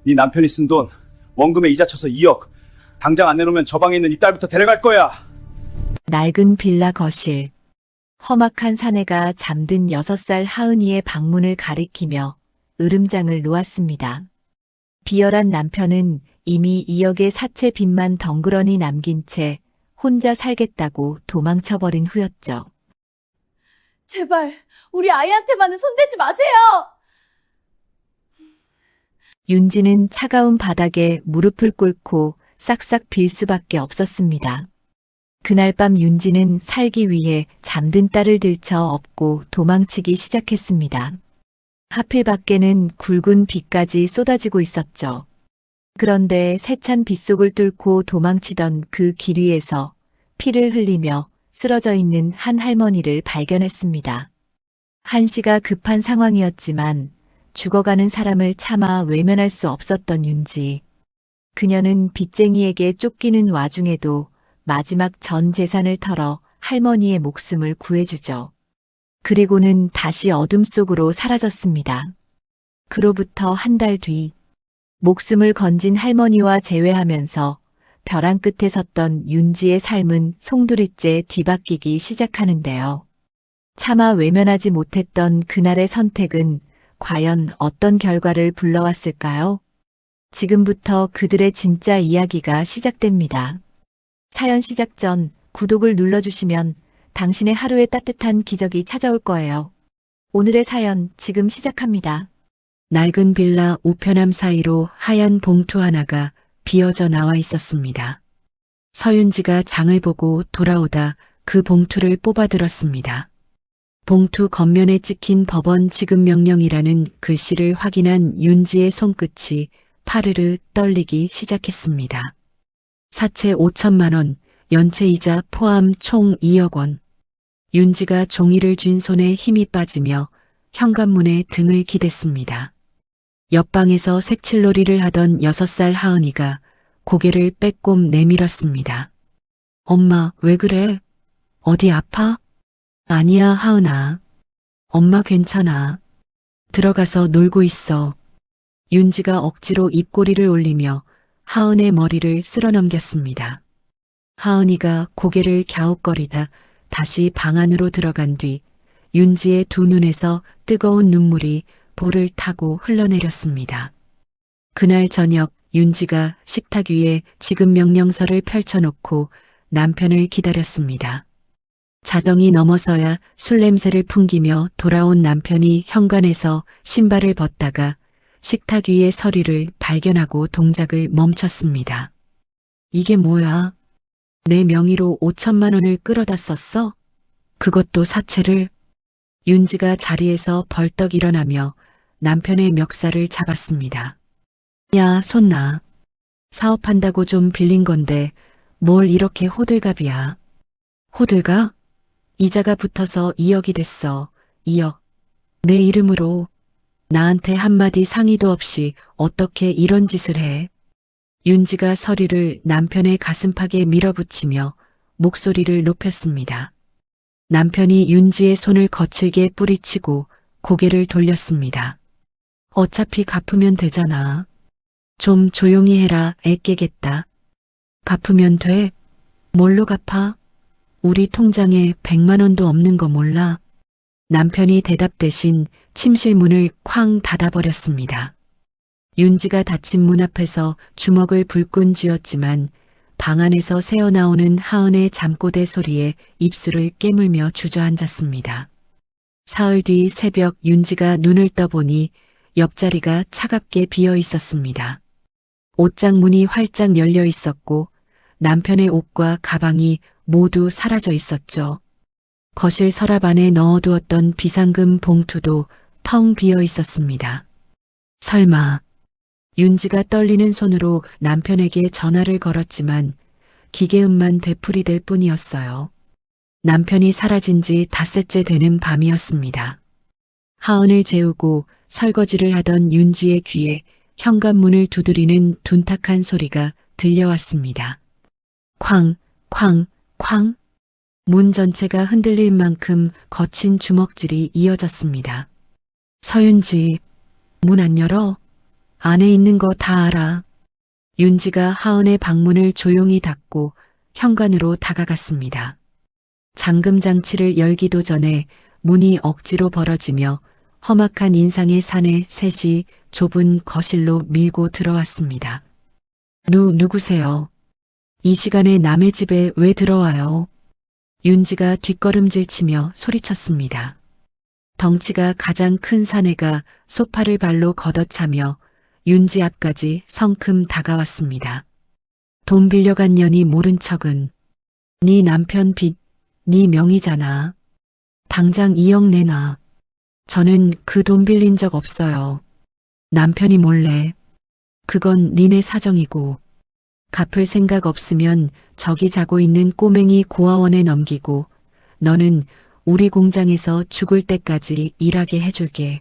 네 남편이 쓴 돈 원금에 이자 쳐서 2억. 당장 안 내놓으면 저 방에 있는 이 딸부터 데려갈 거야. 낡은 빌라 거실. 험악한 사내가 잠든 6살 하은이의 방문을 가리키며 으름장을 놓았습니다. 비열한 남편은 이미 2억의 사채 빚만 덩그러니 남긴 채 혼자 살겠다고 도망쳐버린 후였죠. 제발 우리 아이한테만은 손대지 마세요. 윤지는 차가운 바닥에 무릎을 꿇고 싹싹 빌 수밖에 없었습니다. 그날 밤 윤지는 살기 위해 잠든 딸을 들쳐 업고 도망치기 시작했습니다. 하필 밖에는 굵은 비까지 쏟아지고 있었죠. 그런데 세찬 빗속을 뚫고 도망치던 그 길 위에서 피를 흘리며 쓰러져 있는 한 할머니를 발견했습니다. 한시가 급한 상황이었지만 죽어가는 사람을 차마 외면할 수 없었던 윤지. 그녀는 빚쟁이에게 쫓기는 와중에도 마지막 전 재산을 털어 할머니의 목숨을 구해주죠. 그리고는 다시 어둠 속으로 사라졌습니다. 그로부터 한 달 뒤, 목숨을 건진 할머니와 재회하면서 벼랑 끝에 섰던 윤지의 삶은 송두리째 뒤바뀌기 시작하는데요. 차마 외면하지 못했던 그날의 선택은 과연 어떤 결과를 불러왔을까요? 지금부터 그들의 진짜 이야기가 시작됩니다. 사연 시작 전 구독을 눌러주시면 당신의 하루에 따뜻한 기적이 찾아올 거예요. 오늘의 사연 지금 시작합니다. 낡은 빌라 우편함 사이로 하얀 봉투 하나가 비어져 나와 있었습니다. 서윤지가 장을 보고 돌아오다 그 봉투를 뽑아들었습니다. 봉투 겉면에 찍힌 법원 지급 명령이라는 글씨를 확인한 윤지의 손끝이 파르르 떨리기 시작했습니다. 사채 5천만 원, 연체이자 포함 총 2억 원. 윤지가 종이를 쥔 손에 힘이 빠지며 현관문에 등을 기댔습니다. 옆방에서 색칠놀이를 하던 6살 하은이가 고개를 빼꼼 내밀었습니다. 엄마, 왜 그래? 어디 아파? 아니야, 하은아. 엄마 괜찮아. 들어가서 놀고 있어. 윤지가 억지로 입꼬리를 올리며 하은의 머리를 쓸어넘겼습니다. 하은이가 고개를 갸웃거리다 다시 방 안으로 들어간 뒤 윤지의 두 눈에서 뜨거운 눈물이 볼을 타고 흘러내렸습니다. 그날 저녁 윤지가 식탁 위에 지급 명령서를 펼쳐놓고 남편을 기다렸습니다. 자정이 넘어서야 술 냄새를 풍기며 돌아온 남편이 현관에서 신발을 벗다가 식탁 위의 서류를 발견하고 동작을 멈췄습니다. 이게 뭐야? 내 명의로 5천만 원을 끌어다 썼어? 그것도 사채를? 윤지가 자리에서 벌떡 일어나며 남편의 멱살을 잡았습니다. 야, 손 놔. 사업한다고 좀 빌린 건데 뭘 이렇게 호들갑이야. 호들갑? 이자가 붙어서 2억이 됐어. 2억. 내 이름으로. 나한테 한마디 상의도 없이 어떻게 이런 짓을 해? 윤지가 서류를 남편의 가슴팍에 밀어붙이며 목소리를 높였습니다. 남편이 윤지의 손을 거칠게 뿌리치고 고개를 돌렸습니다. 어차피 갚으면 되잖아. 좀 조용히 해라, 애깨겠다. 갚으면 돼? 뭘로 갚아? 우리 통장에 100만 원도 없는 거 몰라? 남편이 대답 대신 침실 문을 쾅 닫아버렸습니다. 윤지가 닫힌 문 앞에서 주먹을 불끈 쥐었지만 방 안에서 새어나오는 하은의 잠꼬대 소리에 입술을 깨물며 주저앉았습니다. 사흘 뒤 새벽 윤지가 눈을 떠보니 옆자리가 차갑게 비어 있었습니다. 옷장 문이 활짝 열려 있었고 남편의 옷과 가방이 모두 사라져 있었죠. 거실 서랍 안에 넣어두었던 비상금 봉투도 텅 비어 있었습니다. 설마. 윤지가 떨리는 손으로 남편에게 전화를 걸었지만 기계음만 되풀이될 뿐이었어요. 남편이 사라진 지 닷새째 되는 밤이었습니다. 하은을 재우고 설거지를 하던 윤지의 귀에 현관문을 두드리는 둔탁한 소리가 들려왔습니다. 쾅, 쾅, 쾅. 문 전체가 흔들릴 만큼 거친 주먹질이 이어졌습니다. 서윤지, 문 안 열어? 안에 있는 거 다 알아. 윤지가 하은의 방문을 조용히 닫고 현관으로 다가갔습니다. 잠금 장치를 열기도 전에 문이 억지로 벌어지며 험악한 인상의 사내 셋이 좁은 거실로 밀고 들어왔습니다. 누구세요? 이 시간에 남의 집에 왜 들어와요? 윤지가 뒷걸음질 치며 소리쳤습니다. 덩치가 가장 큰 사내가 소파를 발로 걷어차며 윤지 앞까지 성큼 다가왔습니다. 돈 빌려간 년이 모른 척은 네 남편 빚, 네 명의잖아. 당장 2억 내놔. 저는 그 돈 빌린 적 없어요. 남편이 몰래. 그건 니네 사정이고. 갚을 생각 없으면 저기 자고 있는 꼬맹이 고아원에 넘기고 너는 우리 공장에서 죽을 때까지 일하게 해줄게.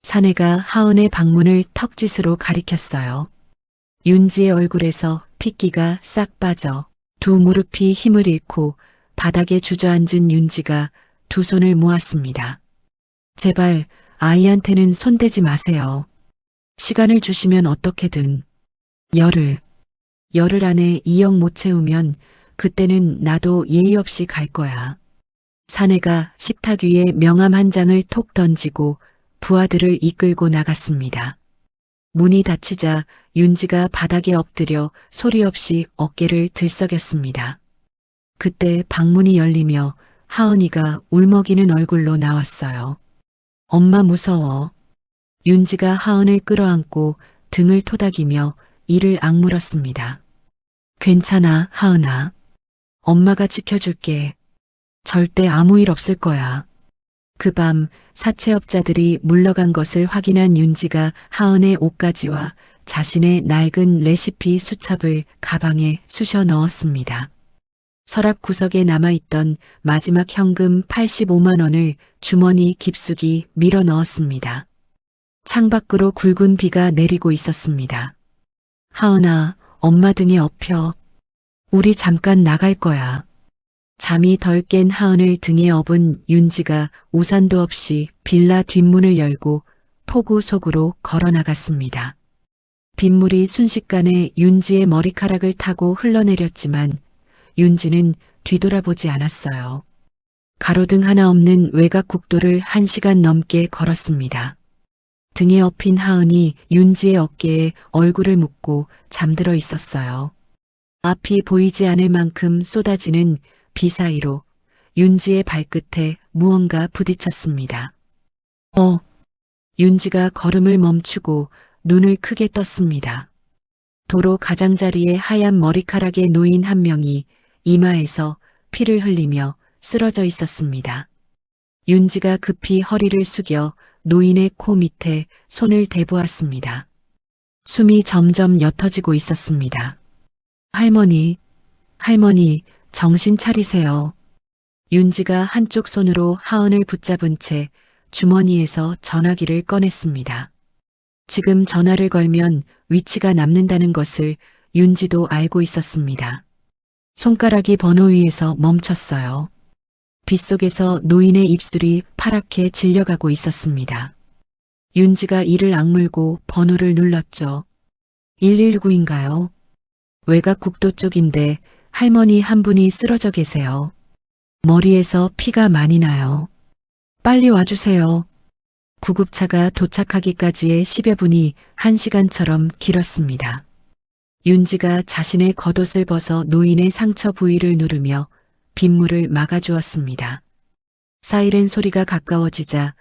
사내가 하은의 방문을 턱짓으로 가리켰어요. 윤지의 얼굴에서 핏기가 싹 빠져 두 무릎이 힘을 잃고 바닥에 주저앉은 윤지가 두 손을 모았습니다. 제발 아이한테는 손대지 마세요. 시간을 주시면 어떻게든. 열흘 안에 2억 못 채우면 그때는 나도 예의 없이 갈 거야. 사내가 식탁 위에 명함 한 장을 톡 던지고 부하들을 이끌고 나갔습니다. 문이 닫히자 윤지가 바닥에 엎드려 소리 없이 어깨를 들썩였습니다. 그때 방문이 열리며 하은이가 울먹이는 얼굴로 나왔어요. 엄마 무서워. 윤지가 하은을 끌어안고 등을 토닥이며 이를 악물었습니다. 괜찮아, 하은아. 엄마가 지켜줄게. 절대 아무 일 없을 거야. 그 밤 사채업자들이 물러간 것을 확인한 윤지가 하은의 옷가지와 자신의 낡은 레시피 수첩을 가방에 쑤셔 넣었습니다. 서랍 구석에 남아있던 마지막 현금 85만 원을 주머니 깊숙이 밀어 넣었습니다. 창밖으로 굵은 비가 내리고 있었습니다. 하은아, 엄마 등에 엎여. 우리 잠깐 나갈 거야. 잠이 덜 깬 하은을 등에 업은 윤지가 우산도 없이 빌라 뒷문을 열고 폭우 속으로 걸어 나갔습니다. 빗물이 순식간에 윤지의 머리카락을 타고 흘러내렸지만 윤지는 뒤돌아보지 않았어요. 가로등 하나 없는 외곽 국도를 1시간 넘게 걸었습니다. 등에 엎인 하은이 윤지의 어깨에 얼굴을 묻고 잠들어 있었어요. 앞이 보이지 않을 만큼 쏟아지는 비 사이로 윤지의 발끝에 무언가 부딪혔습니다. 윤지가 걸음을 멈추고 눈을 크게 떴습니다. 도로 가장자리에 하얀 머리카락에 노인 한 명이 이마에서 피를 흘리며 쓰러져 있었습니다. 윤지가 급히 허리를 숙여 노인의 코 밑에 손을 대보았습니다. 숨이 점점 옅어지고 있었습니다. 할머니, 정신 차리세요. 윤지가 한쪽 손으로 하은을 붙잡은 채 주머니에서 전화기를 꺼냈습니다. 지금 전화를 걸면 위치가 남는다는 것을 윤지도 알고 있었습니다. 손가락이 번호 위에서 멈췄어요. 빗속에서 노인의 입술이 파랗게 질려가고 있었습니다. 윤지가 이를 악물고 번호를 눌렀죠. 119인가요? 외곽 국도 쪽인데 할머니 한 분이 쓰러져 계세요. 머리에서 피가 많이 나요. 빨리 와주세요. 구급차가 도착하기까지의 10여 분이 1시간처럼 길었습니다. 윤지가 자신의 겉옷을 벗어 노인의 상처 부위를 누르며 빗물을 막아주었습니다. 사이렌 소리가 가까워지자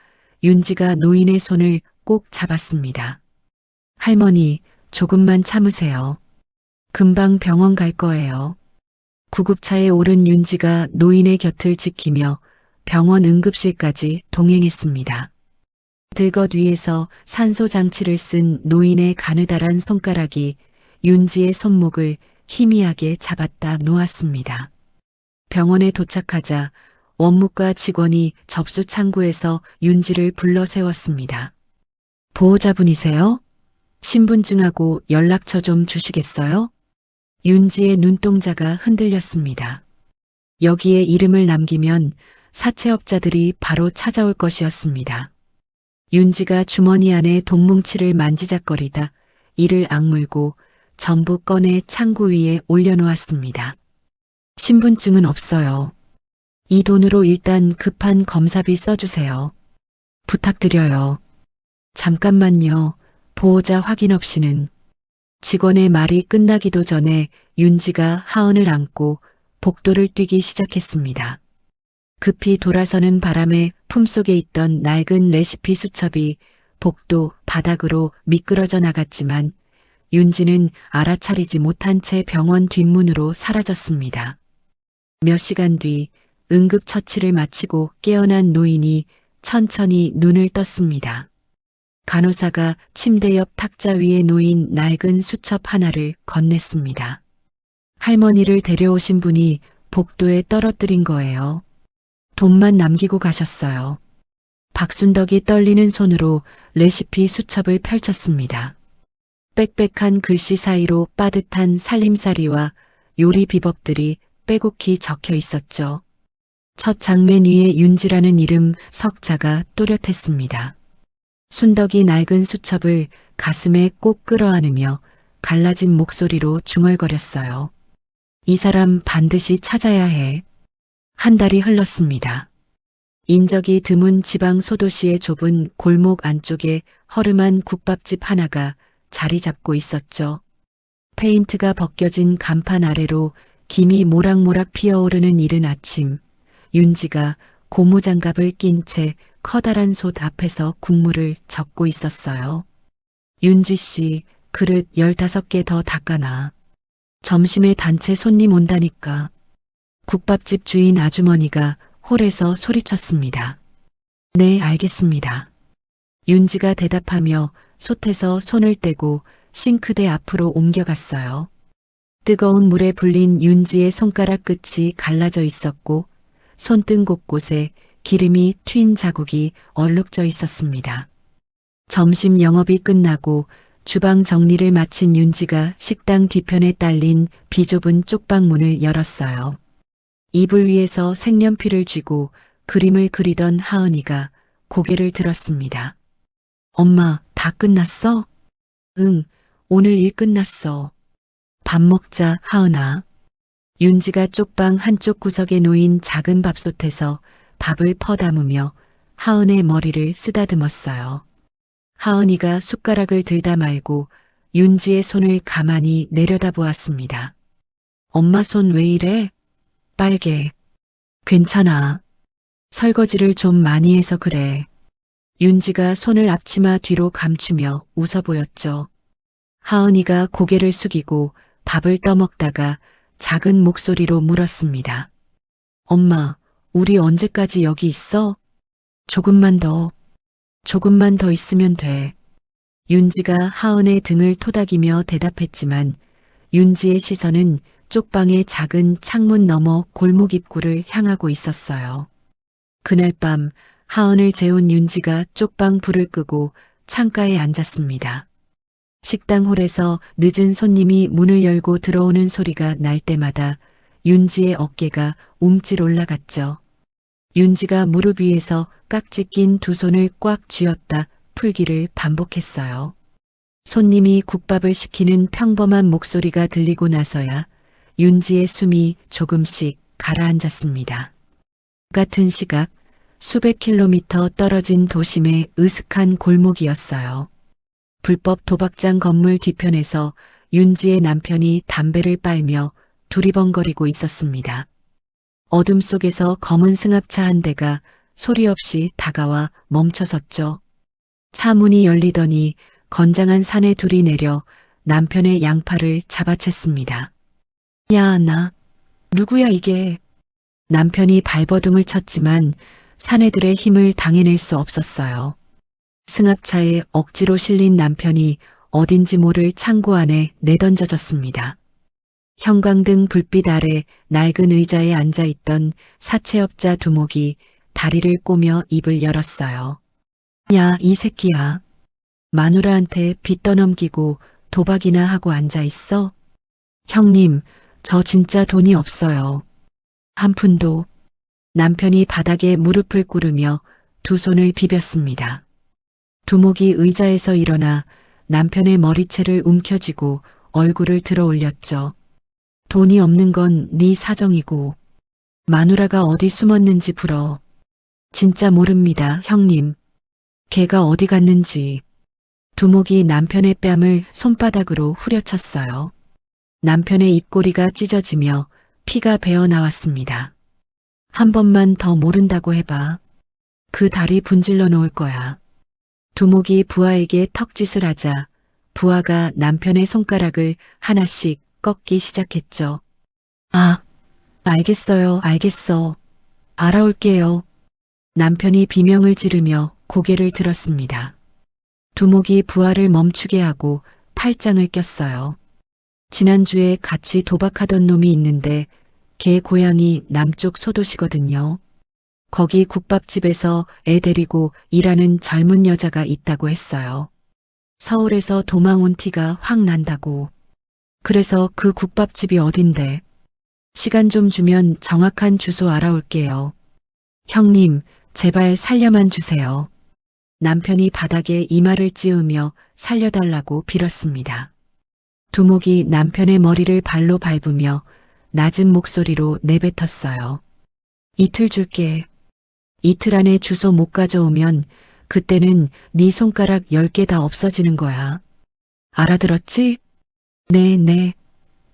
윤지가 노인의 손을 꼭 잡았습니다. 할머니, 조금만 참으세요. 금방 병원 갈 거예요. 구급차에 오른 윤지가 노인의 곁을 지키며 병원 응급실까지 동행했습니다. 들것 위에서 산소 장치를 쓴 노인의 가느다란 손가락이 윤지의 손목을 희미하게 잡았다 놓았습니다. 병원에 도착하자 원무과 직원이 접수 창구에서 윤지를 불러 세웠습니다. 보호자분이세요? 신분증하고 연락처 좀 주시겠어요? 윤지의 눈동자가 흔들렸습니다. 여기에 이름을 남기면 사채업자들이 바로 찾아올 것이었습니다. 윤지가 주머니 안에 돈뭉치를 만지작거리다 이를 악물고 전부 꺼내 창구 위에 올려놓았습니다. 신분증은 없어요. 이 돈으로 일단 급한 검사비 써주세요. 부탁드려요. 잠깐만요. 보호자 확인 없이는. 직원의 말이 끝나기도 전에 윤지가 하은을 안고 복도를 뛰기 시작했습니다. 급히 돌아서는 바람에 품속에 있던 낡은 레시피 수첩이 복도 바닥으로 미끄러져 나갔지만 윤지는 알아차리지 못한 채 병원 뒷문으로 사라졌습니다. 몇 시간 뒤 응급처치를 마치고 깨어난 노인이 천천히 눈을 떴습니다. 간호사가 침대 옆 탁자 위에 놓인 낡은 수첩 하나를 건넸습니다. 할머니를 데려오신 분이 복도에 떨어뜨린 거예요. 돈만 남기고 가셨어요. 박순덕이 떨리는 손으로 레시피 수첩을 펼쳤습니다. 빽빽한 글씨 사이로 빠듯한 살림살이와 요리 비법들이 빼곡히 적혀 있었죠. 첫 장면 위에 윤지라는 이름 석자가 또렷했습니다. 순덕이 낡은 수첩을 가슴에 꼭 끌어안으며 갈라진 목소리로 중얼거렸어요. 이 사람 반드시 찾아야 해. 한 달이 흘렀습니다. 인적이 드문 지방 소도시의 좁은 골목 안쪽에 허름한 국밥집 하나가 자리 잡고 있었죠. 페인트가 벗겨진 간판 아래로 김이 모락모락 피어오르는 이른 아침, 윤지가 고무장갑을 낀 채 커다란 솥 앞에서 국물을 젓고 있었어요. 윤지 씨, 그릇 15개 더 닦아놔. 점심에 단체 손님 온다니까. 국밥집 주인 아주머니가 홀에서 소리쳤습니다. 네, 알겠습니다. 윤지가 대답하며 솥에서 손을 떼고 싱크대 앞으로 옮겨갔어요. 뜨거운 물에 불린 윤지의 손가락 끝이 갈라져 있었고 손등 곳곳에 기름이 튄 자국이 얼룩져 있었습니다. 점심 영업이 끝나고 주방 정리를 마친 윤지가 식당 뒤편에 딸린 비좁은 쪽방문을 열었어요. 이불 위에서 색연필을 쥐고 그림을 그리던 하은이가 고개를 들었습니다. 엄마, 다 끝났어? 응, 오늘 일 끝났어. 밥 먹자, 하은아. 윤지가 쪽방 한쪽 구석에 놓인 작은 밥솥에서 밥을 퍼담으며 하은의 머리를 쓰다듬었어요. 하은이가 숟가락을 들다 말고 윤지의 손을 가만히 내려다보았습니다. 엄마 손 왜 이래? 빨개. 괜찮아. 설거지를 좀 많이 해서 그래. 윤지가 손을 앞치마 뒤로 감추며 웃어 보였죠. 하은이가 고개를 숙이고 밥을 떠먹다가 작은 목소리로 물었습니다. 엄마, 우리 언제까지 여기 있어? 조금만 더 있으면 돼. 윤지가 하은의 등을 토닥이며 대답했지만 윤지의 시선은 쪽방의 작은 창문 너머 골목 입구를 향하고 있었어요. 그날 밤 하은을 재운 윤지가 쪽방 불을 끄고 창가에 앉았습니다. 식당 홀에서 늦은 손님이 문을 열고 들어오는 소리가 날 때마다 윤지의 어깨가 움찔 올라갔죠. 윤지가 무릎 위에서 깍지 낀 두 손을 꽉 쥐었다 풀기를 반복했어요. 손님이 국밥을 시키는 평범한 목소리가 들리고 나서야 윤지의 숨이 조금씩 가라앉았습니다. 같은 시각 수백 킬로미터 떨어진 도심의 으슥한 골목이었어요. 불법 도박장 건물 뒤편에서 윤지의 남편이 담배를 빨며 두리번거리고 있었습니다. 어둠 속에서 검은 승합차 한 대가 소리 없이 다가와 멈춰섰죠. 차 문이 열리더니 건장한 사내 둘이 내려 남편의 양팔을 잡아챘습니다. 야, 나 누구야 이게? 남편이 발버둥을 쳤지만 사내들의 힘을 당해낼 수 없었어요. 승합차에 억지로 실린 남편이 어딘지 모를 창고 안에 내던져졌습니다. 형광등 불빛 아래 낡은 의자에 앉아있던 사채업자 두목이 다리를 꼬며 입을 열었어요. 야, 이 새끼야. 마누라한테 빚 떠넘기고 도박이나 하고 앉아있어? 형님, 저 진짜 돈이 없어요. 한 푼도. 남편이 바닥에 무릎을 꿇으며 두 손을 비볐습니다. 두목이 의자에서 일어나 남편의 머리채를 움켜쥐고 얼굴을 들어 올렸죠. 돈이 없는 건 네 사정이고 마누라가 어디 숨었는지 불어. 진짜 모릅니다, 형님. 걔가 어디 갔는지. 두목이 남편의 뺨을 손바닥으로 후려쳤어요. 남편의 입꼬리가 찢어지며 피가 배어 나왔습니다. 한 번만 더 모른다고 해봐. 그 다리 분질러 놓을 거야. 두목이 부하에게 턱짓을 하자 부하가 남편의 손가락을 하나씩 꺾기 시작했죠. 아, 알겠어요, 알겠어. 알아올게요. 남편이 비명을 지르며 고개를 들었습니다. 두목이 부하를 멈추게 하고 팔짱을 꼈어요. 지난주에 같이 도박하던 놈이 있는데 걔 고향이 남쪽 소도시거든요. 거기 국밥집에서 애 데리고 일하는 젊은 여자가 있다고 했어요. 서울에서 도망 온 티가 확 난다고. 그래서 그 국밥집이 어딘데? 시간 좀 주면 정확한 주소 알아올게요. 형님, 제발 살려만 주세요. 남편이 바닥에 이마를 찌우며 살려달라고 빌었습니다. 두목이 남편의 머리를 발로 밟으며 낮은 목소리로 내뱉었어요. 이틀 줄게. 이틀 안에 주소 못 가져오면 그때는 네 손가락 10개 다 없어지는 거야. 알아들었지? 네.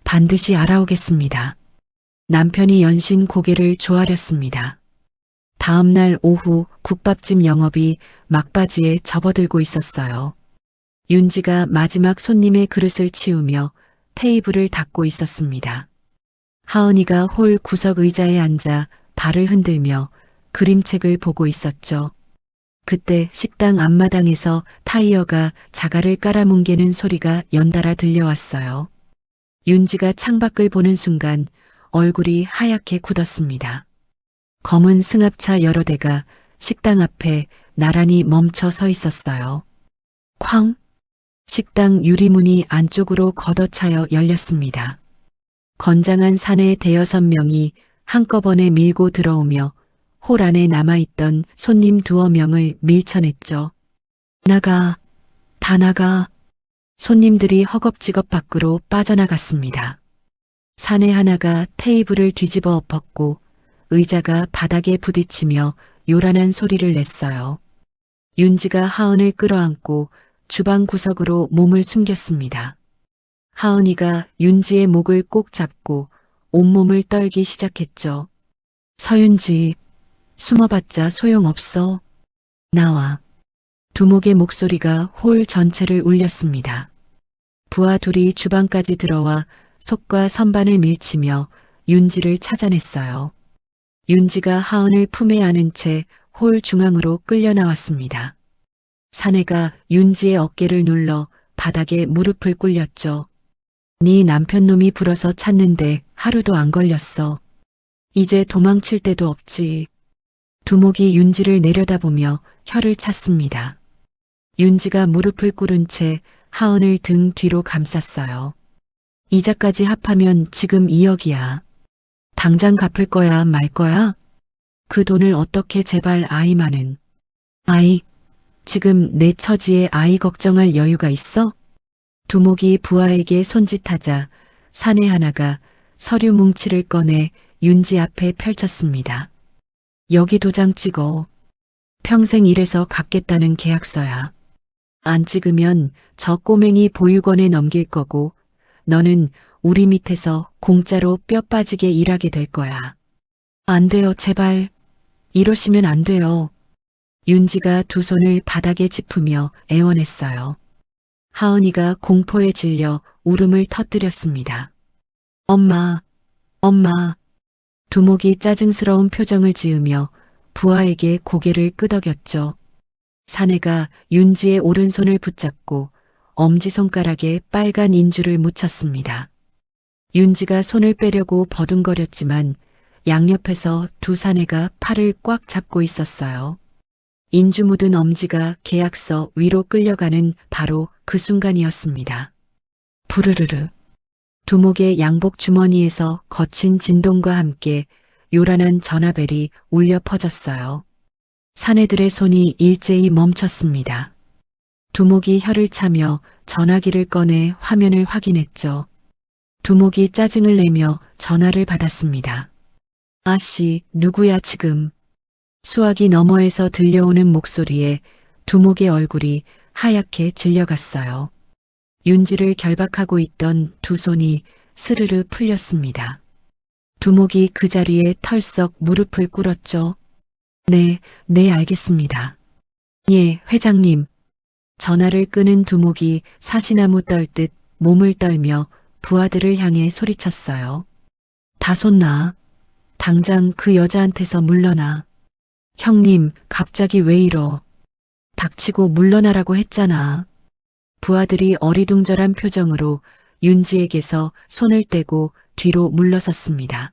반드시 알아오겠습니다. 남편이 연신 고개를 조아렸습니다. 다음 날 오후 국밥집 영업이 막바지에 접어들고 있었어요. 윤지가 마지막 손님의 그릇을 치우며 테이블을 닦고 있었습니다. 하은이가 홀 구석 의자에 앉아 발을 흔들며 그림책을 보고 있었죠. 그때 식당 앞마당에서 타이어가 자갈을 깔아뭉개는 소리가 연달아 들려왔어요. 윤지가 창밖을 보는 순간 얼굴이 하얗게 굳었습니다. 검은 승합차 여러 대가 식당 앞에 나란히 멈춰 서 있었어요. 쾅! 식당 유리문이 안쪽으로 걷어차여 열렸습니다. 건장한 사내 대여섯 명이 한꺼번에 밀고 들어오며 홀 안에 남아있던 손님 두어 명을 밀쳐냈죠. 나가, 다 나가. 손님들이 허겁지겁 밖으로 빠져나갔습니다. 사내 하나가 테이블을 뒤집어 엎었고 의자가 바닥에 부딪히며 요란한 소리를 냈어요. 윤지가 하은을 끌어안고 주방 구석으로 몸을 숨겼습니다. 하은이가 윤지의 목을 꼭 잡고 온몸을 떨기 시작했죠. 서윤지, 숨어봤자 소용없어. 나와. 두목의 목소리가 홀 전체를 울렸습니다. 부하 둘이 주방까지 들어와 속과 선반을 밀치며 윤지를 찾아냈어요. 윤지가 하은을 품에 안은 채 홀 중앙으로 끌려 나왔습니다. 사내가 윤지의 어깨를 눌러 바닥에 무릎을 꿇렸죠. 네 남편놈이 불어서 찾는데 하루도 안 걸렸어. 이제 도망칠 데도 없지. 두목이 윤지를 내려다보며 혀를 찼습니다. 윤지가 무릎을 꿇은 채 하은을 등 뒤로 감쌌어요. 이자까지 합하면 지금 2억이야. 당장 갚을 거야, 말 거야? 그 돈을 어떻게 제발 아이만은. 아이, 지금 내 처지에 아이 걱정할 여유가 있어? 두목이 부하에게 손짓하자 사내 하나가 서류 뭉치를 꺼내 윤지 앞에 펼쳤습니다. 여기 도장 찍어. 평생 일해서 갚겠다는 계약서야. 안 찍으면 저 꼬맹이 보육원에 넘길 거고 너는 우리 밑에서 공짜로 뼈 빠지게 일하게 될 거야. 안 돼요, 제발. 이러시면 안 돼요. 윤지가 두 손을 바닥에 짚으며 애원했어요. 하은이가 공포에 질려 울음을 터뜨렸습니다. 엄마. 두목이 짜증스러운 표정을 지으며 부하에게 고개를 끄덕였죠. 사내가 윤지의 오른손을 붙잡고 엄지손가락에 빨간 인주를 묻혔습니다. 윤지가 손을 빼려고 버둥거렸지만 양옆에서 두 사내가 팔을 꽉 잡고 있었어요. 인주 묻은 엄지가 계약서 위로 끌려가는 바로 그 순간이었습니다. 부르르르. 두목의 양복 주머니에서 거친 진동과 함께 요란한 전화벨이 울려 퍼졌어요. 사내들의 손이 일제히 멈췄습니다. 두목이 혀를 차며 전화기를 꺼내 화면을 확인했죠. 두목이 짜증을 내며 전화를 받았습니다. 아씨, 누구야 지금? 수화기 너머에서 들려오는 목소리에 두목의 얼굴이 하얗게 질려갔어요. 윤지를 결박하고 있던 두 손이 스르르 풀렸습니다. 두목이 그 자리에 털썩 무릎을 꿇었죠. 네, 알겠습니다. 예, 회장님. 전화를 끄는 두목이 사시나무 떨듯 몸을 떨며 부하들을 향해 소리쳤어요. 다 손놔. 당장 그 여자한테서 물러나. 형님, 갑자기 왜 이러? 닥치고 물러나라고 했잖아. 부하들이 어리둥절한 표정으로 윤지에게서 손을 떼고 뒤로 물러섰습니다.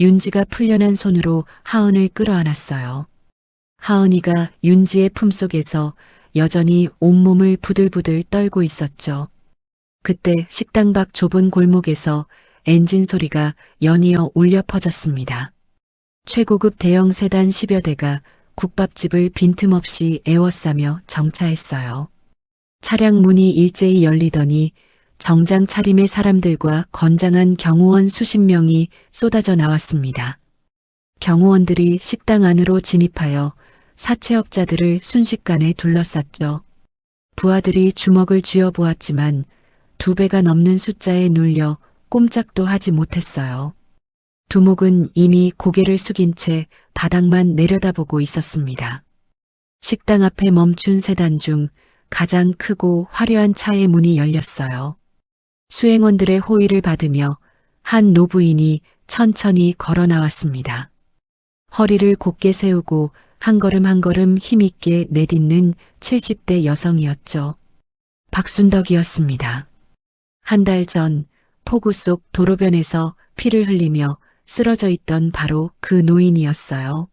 윤지가 풀려난 손으로 하은을 끌어안았어요. 하은이가 윤지의 품속에서 여전히 온몸을 부들부들 떨고 있었죠. 그때 식당 밖 좁은 골목에서 엔진 소리가 연이어 울려 퍼졌습니다. 최고급 대형 세단 10여 대가 국밥집을 빈틈없이 에워싸며 정차했어요. 차량 문이 일제히 열리더니 정장 차림의 사람들과 건장한 경호원 수십 명이 쏟아져 나왔습니다. 경호원들이 식당 안으로 진입하여 사채업자들을 순식간에 둘러쌌죠. 부하들이 주먹을 쥐어보았지만 2배가 넘는 숫자에 눌려 꼼짝도 하지 못했어요. 두목은 이미 고개를 숙인 채 바닥만 내려다보고 있었습니다. 식당 앞에 멈춘 세단 중 가장 크고 화려한 차의 문이 열렸어요. 수행원들의 호의를 받으며 한 노부인이 천천히 걸어 나왔습니다. 허리를 곧게 세우고 한 걸음 한 걸음 힘있게 내딛는 70대 여성이었죠. 박순덕이었습니다. 한 달 전 폭우 속 도로변에서 피를 흘리며 쓰러져 있던 바로 그 노인이었어요.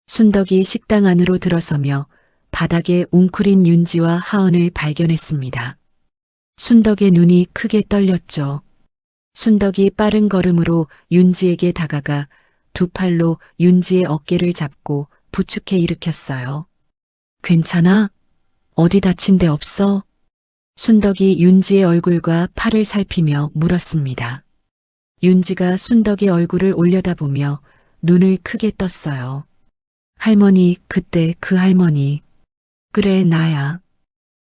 순덕이 식당 안으로 들어서며 바닥에 웅크린 윤지와 하은을 발견했습니다. 순덕의 눈이 크게 떨렸죠. 순덕이 빠른 걸음으로 윤지에게 다가가 두 팔로 윤지의 어깨를 잡고 부축해 일으켰어요. 괜찮아? 어디 다친 데 없어? 순덕이 윤지의 얼굴과 팔을 살피며 물었습니다. 윤지가 순덕의 얼굴을 올려다보며 눈을 크게 떴어요. 할머니, 그때 그 할머니. 그래, 나야.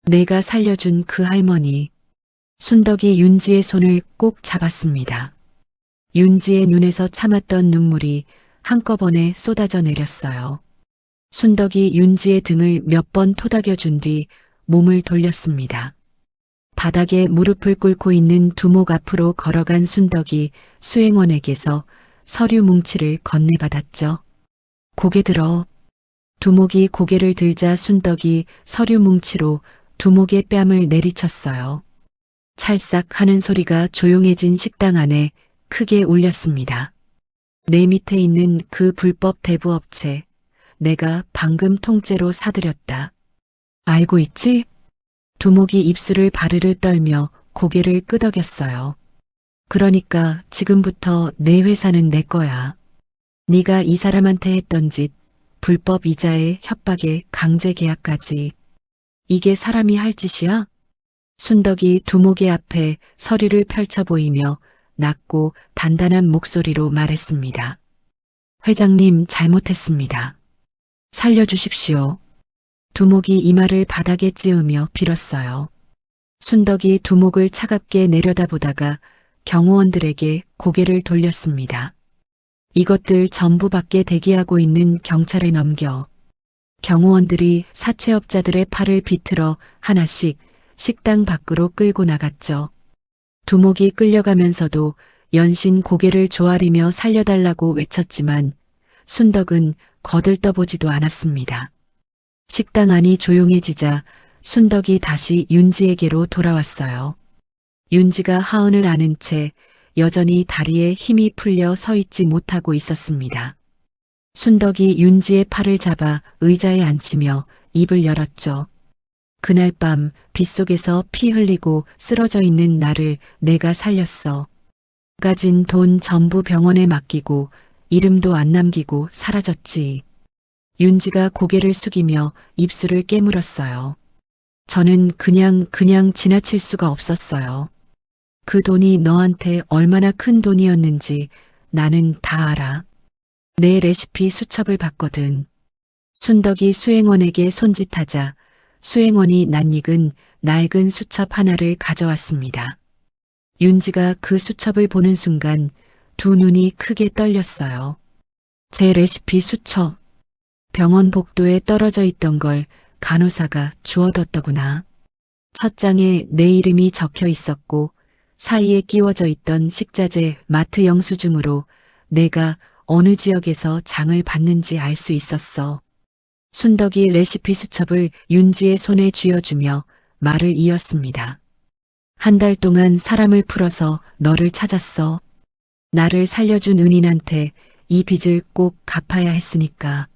내가 살려준 그 할머니. 순덕이 윤지의 손을 꼭 잡았습니다. 윤지의 눈에서 참았던 눈물이 한꺼번에 쏟아져 내렸어요. 순덕이 윤지의 등을 몇 번 토닥여준 뒤 몸을 돌렸습니다. 바닥에 무릎을 꿇고 있는 두목 앞으로 걸어간 순덕이 수행원에게서 서류 뭉치를 건네받았죠. 고개 들어. 두목이 고개를 들자 순덕이 서류 뭉치로 두목의 뺨을 내리쳤어요. 찰싹 하는 소리가 조용해진 식당 안에 크게 울렸습니다. 내 밑에 있는 그 불법 대부업체, 내가 방금 통째로 사들였다. 알고 있지? 두목이 입술을 바르르 떨며 고개를 끄덕였어요. 그러니까 지금부터 내 회사는 내 거야. 네가 이 사람한테 했던 짓, 불법 이자에 협박에 강제 계약까지. 이게 사람이 할 짓이야? 순덕이 두목의 앞에 서류를 펼쳐 보이며 낮고 단단한 목소리로 말했습니다. 회장님, 잘못했습니다. 살려주십시오. 두목이 이마를 바닥에 찌으며 빌었어요. 순덕이 두목을 차갑게 내려다보다가 경호원들에게 고개를 돌렸습니다. 이것들 전부 밖에 대기하고 있는 경찰에 넘겨. 경호원들이 사채업자들의 팔을 비틀어 하나씩 식당 밖으로 끌고 나갔죠. 두목이 끌려가면서도 연신 고개를 조아리며 살려달라고 외쳤지만 순덕은 거들떠보지도 않았습니다. 식당 안이 조용해지자 순덕이 다시 윤지에게로 돌아왔어요. 윤지가 하은을 안은 채 여전히 다리에 힘이 풀려 서 있지 못하고 있었습니다. 순덕이 윤지의 팔을 잡아 의자에 앉히며 입을 열었죠. 그날 밤 빗속에서 피 흘리고 쓰러져 있는 나를 내가 살렸어. 가진 돈 전부 병원에 맡기고 이름도 안 남기고 사라졌지. 윤지가 고개를 숙이며 입술을 깨물었어요. 저는 그냥 지나칠 수가 없었어요. 그 돈이 너한테 얼마나 큰 돈이었는지 나는 다 알아. 내 레시피 수첩을 봤거든. 순덕이 수행원에게 손짓하자 수행원이 낯익은 낡은 수첩 하나를 가져왔습니다. 윤지가 그 수첩을 보는 순간 두 눈이 크게 떨렸어요. 제 레시피 수첩. 병원 복도에 떨어져 있던 걸 간호사가 주워뒀더구나. 첫 장에 내 이름이 적혀 있었고 사이에 끼워져 있던 식자재 마트 영수증으로 내가 어느 지역에서 장을 봤는지 알 수 있었어. 순덕이 레시피 수첩을 윤지의 손에 쥐어주며 말을 이었습니다. 한 달 동안 사람을 풀어서 너를 찾았어. 나를 살려준 은인한테 이 빚을 꼭 갚아야 했으니까.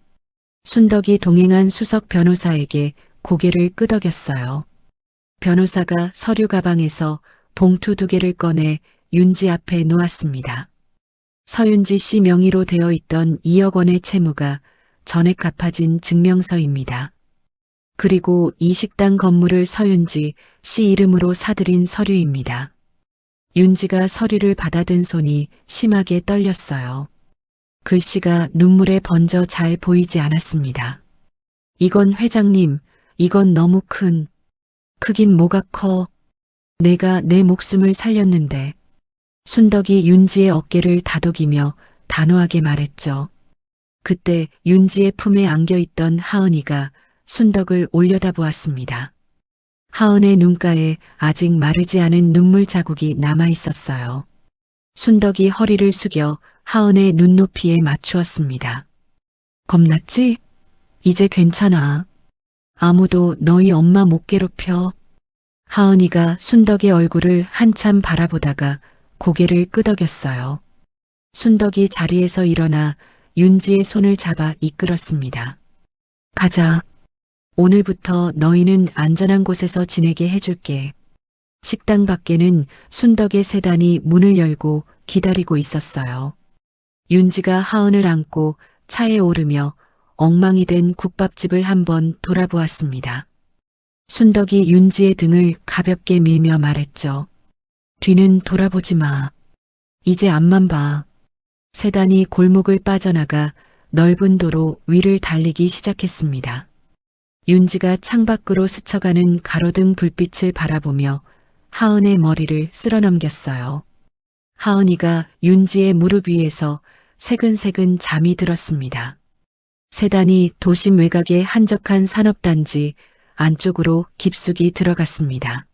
순덕이 동행한 수석 변호사에게 고개를 끄덕였어요. 변호사가 서류 가방에서 봉투 2개를 꺼내 윤지 앞에 놓았습니다. 서윤지 씨 명의로 되어 있던 2억 원의 채무가 전액 갚아진 증명서입니다. 그리고 이 식당 건물을 서윤지 씨 이름으로 사들인 서류입니다. 윤지가 서류를 받아든 손이 심하게 떨렸어요. 글씨가 눈물에 번져 잘 보이지 않았습니다. 이건 회장님, 이건 너무 크긴 뭐가 커. 내가 내 목숨을 살렸는데. 순덕이 윤지의 어깨를 다독이며 단호하게 말했죠. 그때 윤지의 품에 안겨있던 하은이가 순덕을 올려다보았습니다. 하은의 눈가에 아직 마르지 않은 눈물 자국이 남아 있었어요. 순덕이 허리를 숙여 하은의 눈높이에 맞추었습니다. 겁났지? 이제 괜찮아. 아무도 너희 엄마 못 괴롭혀. 하은이가 순덕의 얼굴을 한참 바라보다가 고개를 끄덕였어요. 순덕이 자리에서 일어나 윤지의 손을 잡아 이끌었습니다. 가자. 오늘부터 너희는 안전한 곳에서 지내게 해줄게. 식당 밖에는 순덕의 세단이 문을 열고 기다리고 있었어요. 윤지가 하은을 안고 차에 오르며 엉망이 된 국밥집을 한번 돌아보았습니다. 순덕이 윤지의 등을 가볍게 밀며 말했죠. 뒤는 돌아보지 마. 이제 앞만 봐. 세단이 골목을 빠져나가 넓은 도로 위를 달리기 시작했습니다. 윤지가 창밖으로 스쳐가는 가로등 불빛을 바라보며 하은의 머리를 쓸어넘겼어요. 하은이가 윤지의 무릎 위에서 새근새근 잠이 들었습니다. 세단이 도심 외곽의 한적한 산업단지 안쪽으로 깊숙이 들어갔습니다.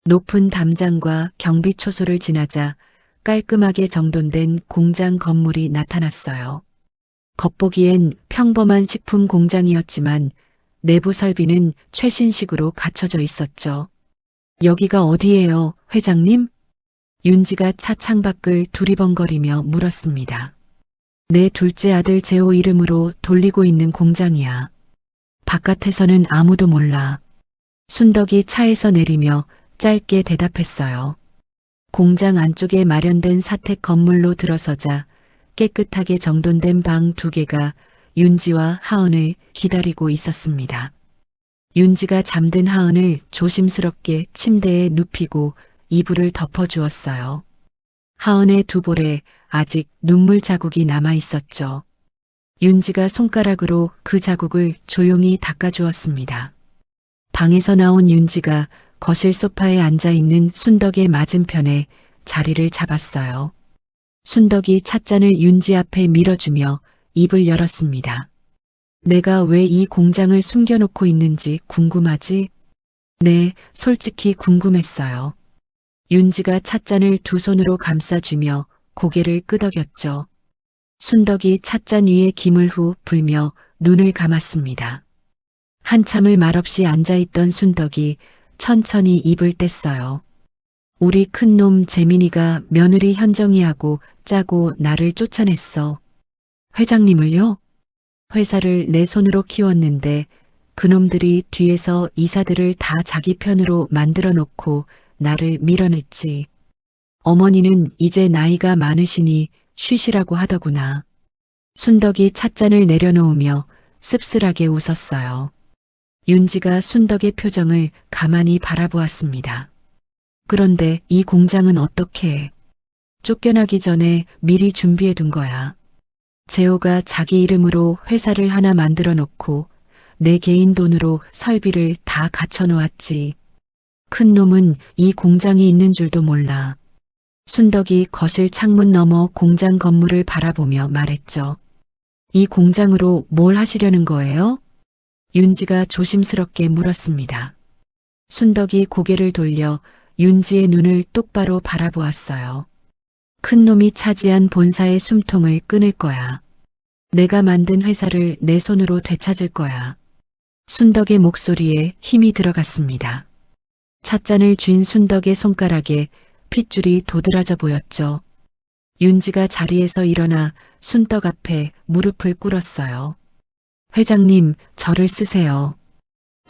높은 담장과 경비초소를 지나자 깔끔하게 정돈된 공장 건물이 나타났어요. 겉보기엔 평범한 식품 공장이었지만 내부 설비는 최신식으로 갖춰져 있었죠. 여기가 어디예요, 회장님? 윤지가 차 창밖을 두리번거리며 물었습니다. 내 둘째 아들 재호 이름으로 돌리고 있는 공장이야. 바깥에서는 아무도 몰라. 순덕이 차에서 내리며 짧게 대답했어요. 공장 안쪽에 마련된 사택 건물로 들어서자 깨끗하게 정돈된 방 2개가 윤지와 하은을 기다리고 있었습니다. 윤지가 잠든 하은을 조심스럽게 침대에 눕히고 이불을 덮어주었어요. 하은의 두 볼에 아직 눈물 자국이 남아 있었죠. 윤지가 손가락으로 그 자국을 조용히 닦아주었습니다. 방에서 나온 윤지가 거실 소파에 앉아있는 순덕의 맞은편에 자리를 잡았어요. 순덕이 찻잔을 윤지 앞에 밀어주며 입을 열었습니다. 내가 왜 이 공장을 숨겨놓고 있는지 궁금하지? 네, 솔직히 궁금했어요. 윤지가 찻잔을 두 손으로 감싸주며 고개를 끄덕였죠. 순덕이 찻잔 위에 김을 후 불며 눈을 감았습니다. 한참을 말없이 앉아있던 순덕이 천천히 입을 뗐어요. 우리 큰놈 재민이가 며느리 현정이하고 짜고 나를 쫓아냈어. 회장님을요? 회사를 내 손으로 키웠는데 그놈들이 뒤에서 이사들을 다 자기 편으로 만들어 놓고 나를 밀어냈지. 어머니는 이제 나이가 많으시니 쉬시라고 하더구나. 순덕이 찻잔을 내려놓으며 씁쓸하게 웃었어요. 윤지가 순덕의 표정을 가만히 바라보았습니다. 그런데 이 공장은 어떻게 해? 쫓겨나기 전에 미리 준비해 둔 거야. 재호가 자기 이름으로 회사를 하나 만들어 놓고 내 개인 돈으로 설비를 다 갖춰 놓았지. 큰 놈은 이 공장이 있는 줄도 몰라. 순덕이 거실 창문 너머 공장 건물을 바라보며 말했죠. 이 공장으로 뭘 하시려는 거예요? 윤지가 조심스럽게 물었습니다. 순덕이 고개를 돌려 윤지의 눈을 똑바로 바라보았어요. 큰 놈이 차지한 본사의 숨통을 끊을 거야. 내가 만든 회사를 내 손으로 되찾을 거야. 순덕의 목소리에 힘이 들어갔습니다. 찻잔을 쥔 순덕의 손가락에 핏줄이 도드라져 보였죠. 윤지가 자리에서 일어나 순덕 앞에 무릎을 꿇었어요. 회장님, 저를 쓰세요.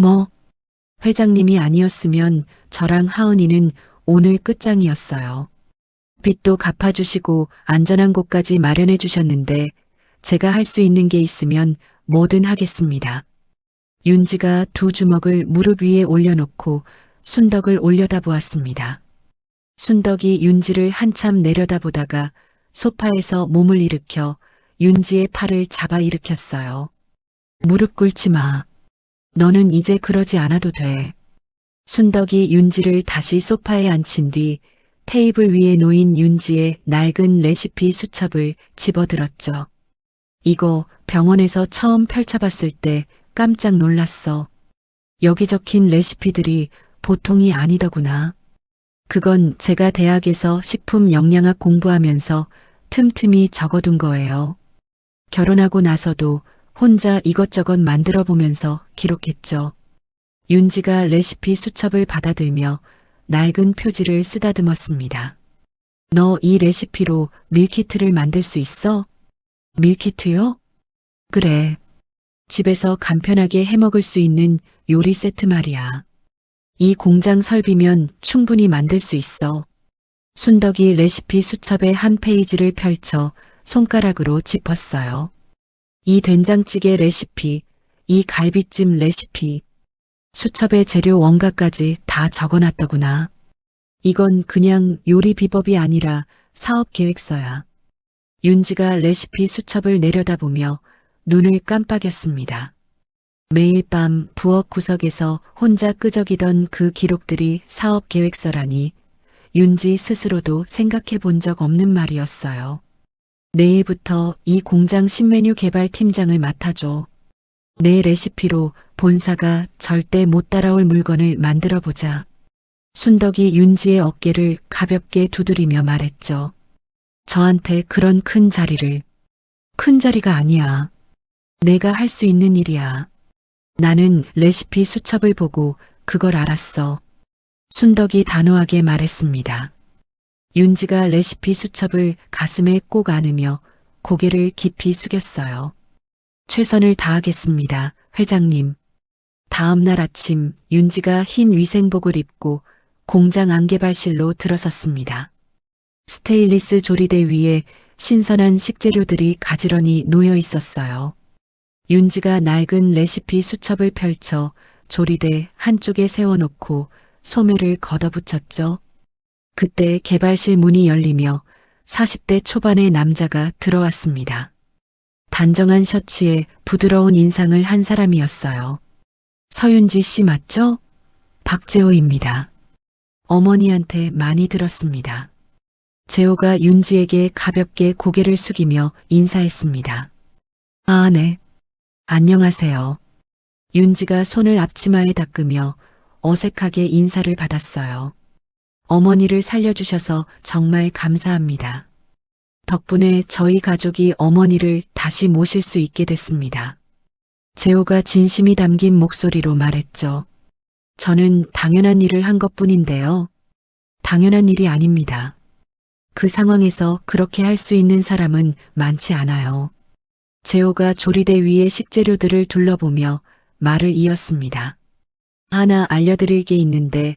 뭐? 회장님이 아니었으면 저랑 하은이는 오늘 끝장이었어요. 빚도 갚아주시고 안전한 곳까지 마련해 주셨는데 제가 할 수 있는 게 있으면 뭐든 하겠습니다. 윤지가 두 주먹을 무릎 위에 올려놓고 순덕을 올려다보았습니다. 순덕이 윤지를 한참 내려다보다가 소파에서 몸을 일으켜 윤지의 팔을 잡아 일으켰어요. 무릎 꿇지 마. 너는 이제 그러지 않아도 돼. 순덕이 윤지를 다시 소파에 앉힌 뒤 테이블 위에 놓인 윤지의 낡은 레시피 수첩을 집어들었죠. 이거 병원에서 처음 펼쳐봤을 때 깜짝 놀랐어. 여기 적힌 레시피들이 보통이 아니더구나. 그건 제가 대학에서 식품 영양학 공부하면서 틈틈이 적어둔 거예요. 결혼하고 나서도 혼자 이것저것 만들어 보면서 기록했죠. 윤지가 레시피 수첩을 받아들며 낡은 표지를 쓰다듬었습니다. 너 이 레시피로 밀키트를 만들 수 있어? 밀키트요? 그래. 집에서 간편하게 해먹을 수 있는 요리 세트 말이야. 이 공장 설비면 충분히 만들 수 있어. 순덕이 레시피 수첩의 한 페이지를 펼쳐 손가락으로 짚었어요. 이 된장찌개 레시피, 이 갈비찜 레시피, 수첩의 재료 원가까지 다 적어놨더구나. 이건 그냥 요리 비법이 아니라 사업 계획서야. 윤지가 레시피 수첩을 내려다보며 눈을 깜빡였습니다. 매일 밤 부엌 구석에서 혼자 끄적이던 그 기록들이 사업 계획서라니 윤지 스스로도 생각해 본 적 없는 말이었어요. 내일부터 이 공장 신메뉴 개발 팀장을 맡아줘. 내 레시피로 본사가 절대 못 따라올 물건을 만들어 보자. 순덕이 윤지의 어깨를 가볍게 두드리며 말했죠. 저한테 그런 큰 자리를. 큰 자리가 아니야. 내가 할 수 있는 일이야. 나는 레시피 수첩을 보고 그걸 알았어. 순덕이 단호하게 말했습니다. 윤지가 레시피 수첩을 가슴에 꼭 안으며 고개를 깊이 숙였어요. 최선을 다하겠습니다, 회장님. 다음 날 아침 윤지가 흰 위생복을 입고 공장 안개발실로 들어섰습니다. 스테인리스 조리대 위에 신선한 식재료들이 가지런히 놓여 있었어요. 윤지가 낡은 레시피 수첩을 펼쳐 조리대 한쪽에 세워놓고 소매를 걷어붙였죠. 그때 개발실 문이 열리며 40대 초반의 남자가 들어왔습니다. 단정한 셔츠에 부드러운 인상을 한 사람이었어요. 서윤지 씨 맞죠? 박재호입니다. 어머니한테 많이 들었습니다. 재호가 윤지에게 가볍게 고개를 숙이며 인사했습니다. 아, 네. 안녕하세요. 윤지가 손을 앞치마에 닦으며 어색하게 인사를 받았어요. 어머니를 살려주셔서 정말 감사합니다. 덕분에 저희 가족이 어머니를 다시 모실 수 있게 됐습니다. 재호가 진심이 담긴 목소리로 말했죠. 저는 당연한 일을 한 것뿐인데요. 당연한 일이 아닙니다. 그 상황에서 그렇게 할 수 있는 사람은 많지 않아요. 재호가 조리대 위의 식재료들을 둘러보며 말을 이었습니다. 하나 알려드릴 게 있는데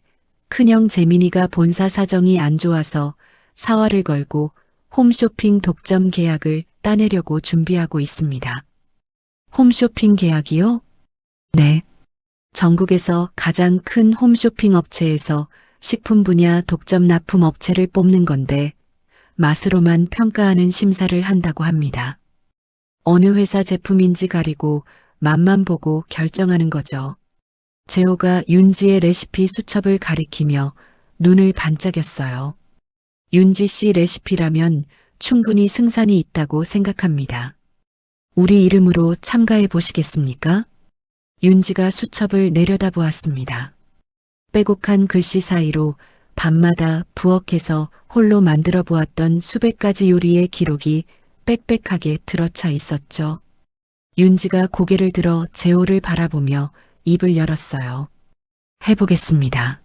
큰형 재민이가 본사 사정이 안 좋아서 사활을 걸고 홈쇼핑 독점 계약을 따내려고 준비하고 있습니다. 홈쇼핑 계약이요? 네. 전국에서 가장 큰 홈쇼핑 업체에서 식품 분야 독점 납품 업체를 뽑는 건데 맛으로만 평가하는 심사를 한다고 합니다. 어느 회사 제품인지 가리고 맛만 보고 결정하는 거죠. 재호가 윤지의 레시피 수첩을 가리키며 눈을 반짝였어요. 윤지 씨 레시피라면 충분히 승산이 있다고 생각합니다. 우리 이름으로 참가해 보시겠습니까? 윤지가 수첩을 내려다보았습니다. 빼곡한 글씨 사이로 밤마다 부엌에서 홀로 만들어 보았던 수백 가지 요리의 기록이 빽빽하게 들어차 있었죠. 윤지가 고개를 들어 재호를 바라보며 입을 열었어요. 해보겠습니다.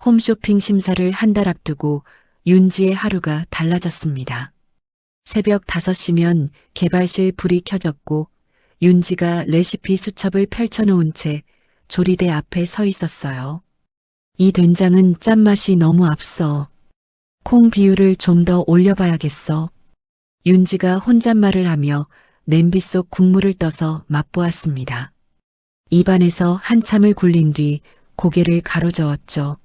홈쇼핑 심사를 한 달 앞두고 윤지의 하루가 달라졌습니다. 새벽 5시면 개발실 불이 켜졌고 윤지가 레시피 수첩을 펼쳐놓은 채 조리대 앞에 서 있었어요. 이 된장은 짠맛이 너무 앞서. 콩 비율을 좀 더 올려봐야겠어. 윤지가 혼잣말을 하며 냄비 속 국물을 떠서 맛보았습니다. 입안에서 한참을 굴린 뒤 고개를 가로저었죠.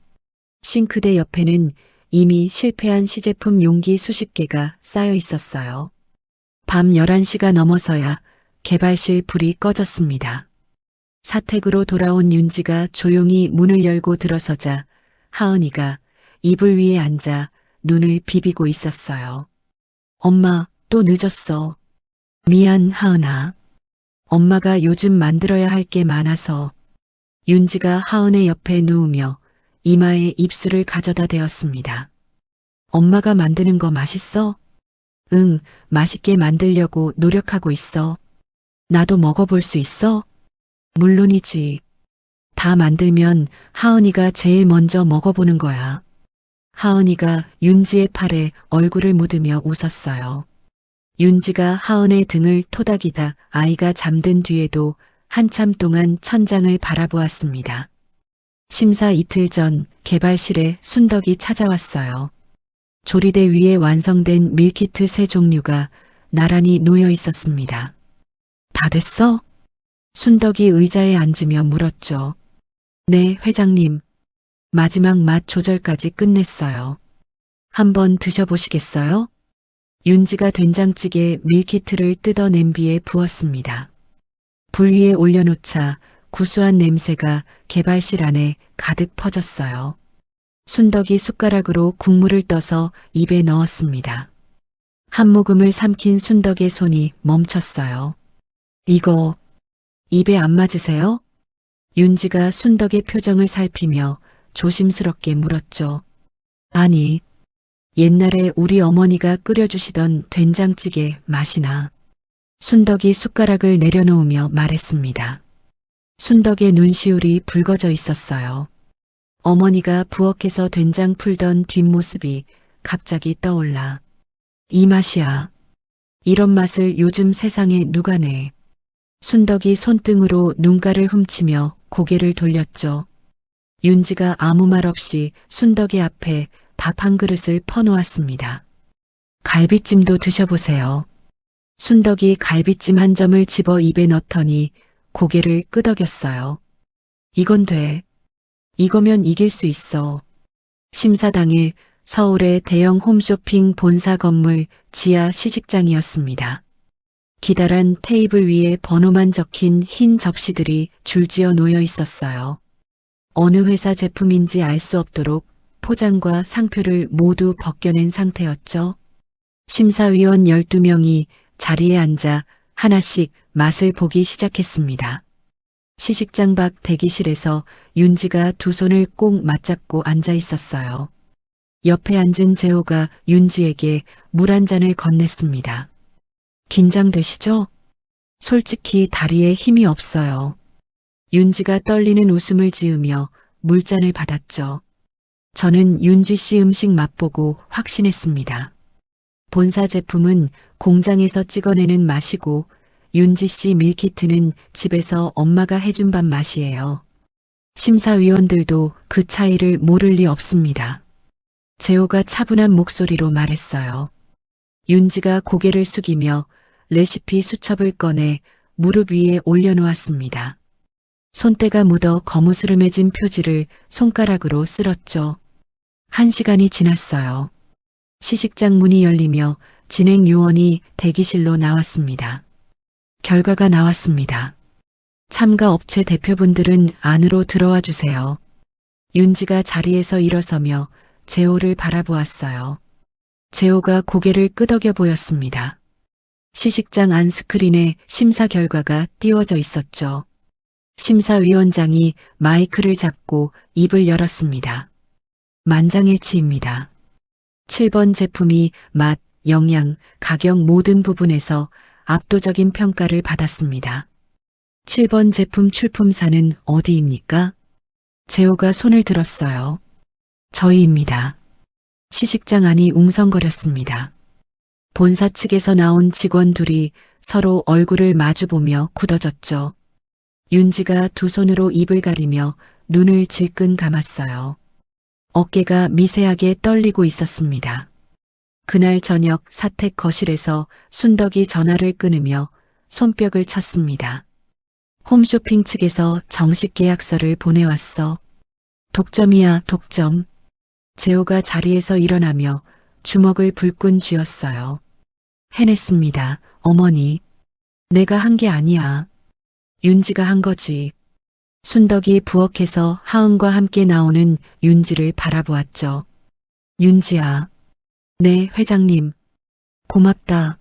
싱크대 옆에는 이미 실패한 시제품 용기 수십 개가 쌓여 있었어요. 밤 11시가 넘어서야 개발실 불이 꺼졌습니다. 사택으로 돌아온 윤지가 조용히 문을 열고 들어서자 하은이가 이불 위에 앉아 눈을 비비고 있었어요. 엄마, 또 늦었어. 미안, 하은아. 엄마가 요즘 만들어야 할 게 많아서. 윤지가 하은의 옆에 누우며 이마에 입술을 가져다 대었습니다. 엄마가 만드는 거 맛있어? 응, 맛있게 만들려고 노력하고 있어. 나도 먹어볼 수 있어? 물론이지. 다 만들면 하은이가 제일 먼저 먹어보는 거야. 하은이가 윤지의 팔에 얼굴을 묻으며 웃었어요. 윤지가 하은의 등을 토닥이다 아이가 잠든 뒤에도 한참 동안 천장을 바라보았습니다. 심사 이틀 전 개발실에 순덕이 찾아왔어요. 조리대 위에 완성된 밀키트 3종류가 나란히 놓여 있었습니다. 다 됐어? 순덕이 의자에 앉으며 물었죠. 네, 회장님. 마지막 맛 조절까지 끝냈어요. 한번 드셔보시겠어요? 윤지가 된장찌개 밀키트를 뜯어 냄비에 부었습니다. 불 위에 올려놓자 구수한 냄새가 개발실 안에 가득 퍼졌어요. 순덕이 숟가락으로 국물을 떠서 입에 넣었습니다. 한 모금을 삼킨 순덕의 손이 멈췄어요. 이거 입에 안 맞으세요? 윤지가 순덕의 표정을 살피며 조심스럽게 물었죠. 아니, 옛날에 우리 어머니가 끓여주시던 된장찌개 맛이 나. 순덕이 숟가락을 내려놓으며 말했습니다. 순덕의 눈시울이 붉어져 있었어요. 어머니가 부엌에서 된장 풀던 뒷모습이 갑자기 떠올라. 이 맛이야. 이런 맛을 요즘 세상에 누가 내. 순덕이 손등으로 눈가를 훔치며 고개를 돌렸죠. 윤지가 아무 말 없이 순덕의 앞에 밥 한 그릇을 퍼놓았습니다. 갈비찜도 드셔보세요. 순덕이 갈비찜 한 점을 집어 입에 넣더니 고개를 끄덕였어요. 이건 돼. 이거면 이길 수 있어. 심사 당일 서울의 대형 홈쇼핑 본사 건물 지하 시식장이었습니다. 기다란 테이블 위에 번호만 적힌 흰 접시들이 줄지어 놓여 있었어요. 어느 회사 제품인지 알 수 없도록 포장과 상표를 모두 벗겨낸 상태였죠. 심사위원 12명이 자리에 앉아 하나씩 맛을 보기 시작했습니다. 시식장 밖 대기실에서 윤지가 두 손을 꼭 맞잡고 앉아 있었어요. 옆에 앉은 재호가 윤지에게 물 한 잔을 건넸습니다. 긴장되시죠? 솔직히 다리에 힘이 없어요. 윤지가 떨리는 웃음을 지으며 물잔을 받았죠. 저는 윤지 씨 음식 맛보고 확신했습니다. 본사 제품은 공장에서 찍어내는 맛이고 윤지 씨 밀키트는 집에서 엄마가 해준 밥 맛이에요. 심사위원들도 그 차이를 모를 리 없습니다. 재호가 차분한 목소리로 말했어요. 윤지가 고개를 숙이며 레시피 수첩을 꺼내 무릎 위에 올려놓았습니다. 손때가 묻어 거무스름해진 표지를 손가락으로 쓸었죠. 1시간이 지났어요. 시식장 문이 열리며 진행 요원이 대기실로 나왔습니다. 결과가 나왔습니다. 참가 업체 대표분들은 안으로 들어와 주세요. 윤지가 자리에서 일어서며 재호를 바라보았어요. 재호가 고개를 끄덕여 보였습니다. 시식장 안 스크린에 심사 결과가 띄워져 있었죠. 심사위원장이 마이크를 잡고 입을 열었습니다. 만장일치입니다. 7번 제품이 맛, 영양, 가격 모든 부분에서 압도적인 평가를 받았습니다. 7번 제품 출품사는 어디입니까? 재호가 손을 들었어요. 저희입니다. 시식장 안이 웅성거렸습니다. 본사 측에서 나온 직원 둘이 서로 얼굴을 마주보며 굳어졌죠. 윤지가 두 손으로 입을 가리며 눈을 질끈 감았어요. 어깨가 미세하게 떨리고 있었습니다. 그날 저녁 사택 거실에서 순덕이 전화를 끊으며 손뼉을 쳤습니다. 홈쇼핑 측에서 정식 계약서를 보내왔어. 독점이야, 독점. 재호가 자리에서 일어나며 주먹을 불끈 쥐었어요. 해냈습니다, 어머니. 내가 한 게 아니야. 윤지가 한 거지. 순덕이 부엌에서 하은과 함께 나오는 윤지를 바라보았죠. 윤지야. 네, 회장님. 고맙다.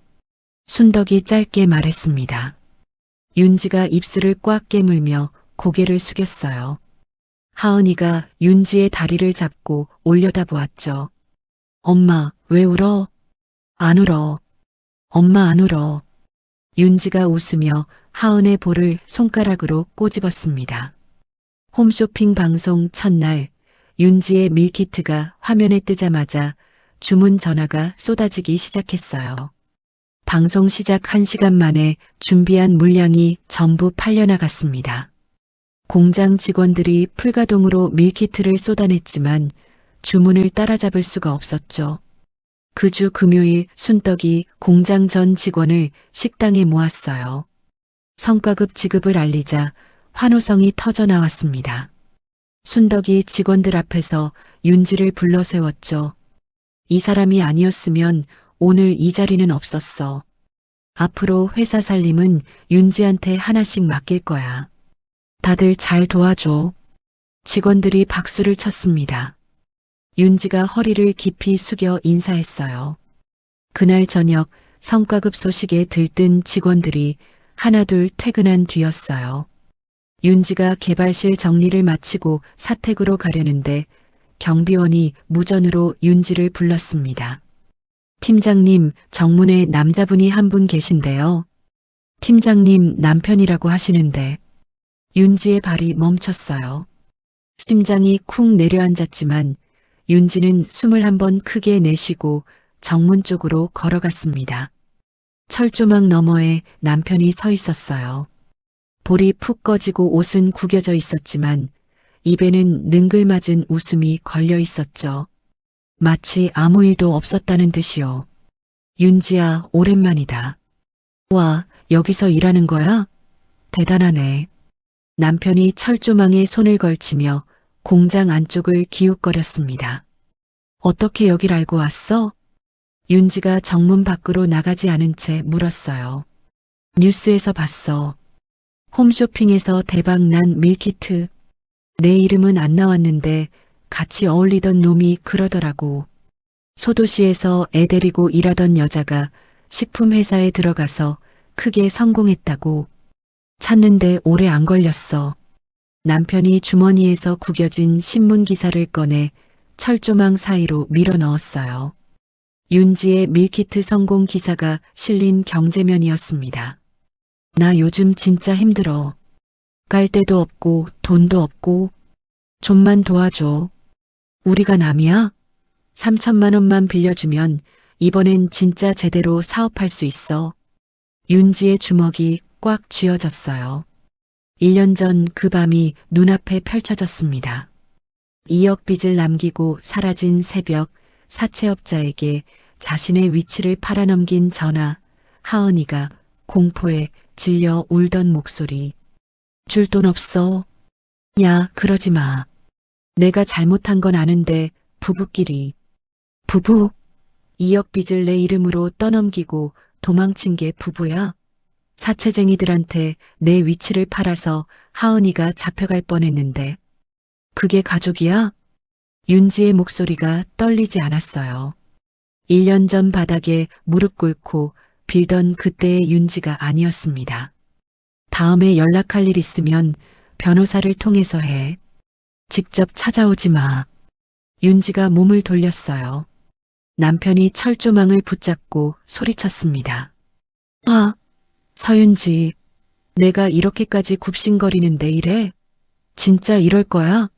순덕이 짧게 말했습니다. 윤지가 입술을 꽉 깨물며 고개를 숙였어요. 하은이가 윤지의 다리를 잡고 올려다보았죠. 엄마, 왜 울어? 안 울어. 엄마 안 울어. 윤지가 웃으며 하은의 볼을 손가락으로 꼬집었습니다. 홈쇼핑 방송 첫날 윤지의 밀키트가 화면에 뜨자마자 주문 전화가 쏟아지기 시작했어요. 방송 시작 1시간 만에 준비한 물량이 전부 팔려나갔습니다. 공장 직원들이 풀가동으로 밀키트를 쏟아냈지만 주문을 따라잡을 수가 없었죠. 그 주 금요일 순덕이 공장 전 직원을 식당에 모았어요. 성과급 지급을 알리자 환호성이 터져 나왔습니다. 순덕이 직원들 앞에서 윤지를 불러 세웠죠. 이 사람이 아니었으면 오늘 이 자리는 없었어. 앞으로 회사 살림은 윤지한테 하나씩 맡길 거야. 다들 잘 도와줘. 직원들이 박수를 쳤습니다. 윤지가 허리를 깊이 숙여 인사했어요. 그날 저녁 성과급 소식에 들뜬 직원들이 하나둘 퇴근한 뒤였어요. 윤지가 개발실 정리를 마치고 사택으로 가려는데 경비원이 무전으로 윤지를 불렀습니다. 팀장님, 정문에 남자분이 한 분 계신데요. 팀장님 남편이라고 하시는데. 윤지의 발이 멈췄어요. 심장이 쿵 내려앉았지만 윤지는 숨을 한번 크게 내쉬고 정문 쪽으로 걸어갔습니다. 철조망 너머에 남편이 서 있었어요. 볼이 푹 꺼지고 옷은 구겨져 있었지만 입에는 능글맞은 웃음이 걸려 있었죠. 마치 아무 일도 없었다는 듯이요. 윤지야, 오랜만이다. 와, 여기서 일하는 거야? 대단하네. 남편이 철조망에 손을 걸치며 공장 안쪽을 기웃거렸습니다. 어떻게 여길 알고 왔어? 윤지가 정문 밖으로 나가지 않은 채 물었어요. 뉴스에서 봤어. 홈쇼핑에서 대박난 밀키트. 내 이름은 안 나왔는데 같이 어울리던 놈이 그러더라고. 소도시에서 애 데리고 일하던 여자가 식품회사에 들어가서 크게 성공했다고. 찾는데 오래 안 걸렸어. 남편이 주머니에서 구겨진 신문 기사를 꺼내 철조망 사이로 밀어 넣었어요. 윤지의 밀키트 성공 기사가 실린 경제면이었습니다. 나 요즘 진짜 힘들어. 깔 데도 없고 돈도 없고 좀만 도와줘. 우리가 남이야? 3천만 원만 빌려주면 이번엔 진짜 제대로 사업할 수 있어. 윤지의 주먹이 꽉 쥐어졌어요. 1년 전 그 밤이 눈앞에 펼쳐졌습니다. 2억 빚을 남기고 사라진 새벽, 사채업자에게 자신의 위치를 팔아넘긴 전화, 하은이가 공포에 질려 울던 목소리. 줄 돈 없어. 야, 그러지 마. 내가 잘못한 건 아는데 부부끼리. 부부? 2억 빚을 내 이름으로 떠넘기고 도망친 게 부부야? 사채쟁이들한테 내 위치를 팔아서 하은이가 잡혀갈 뻔했는데. 그게 가족이야? 윤지의 목소리가 떨리지 않았어요. 1년 전 바닥에 무릎 꿇고 빌던 그때의 윤지가 아니었습니다. 다음에 연락할 일 있으면 변호사를 통해서 해. 직접 찾아오지 마. 윤지가 몸을 돌렸어요. 남편이 철조망을 붙잡고 소리쳤습니다. 아, 서윤지, 내가 이렇게까지 굽신거리는데 이래? 진짜 이럴 거야?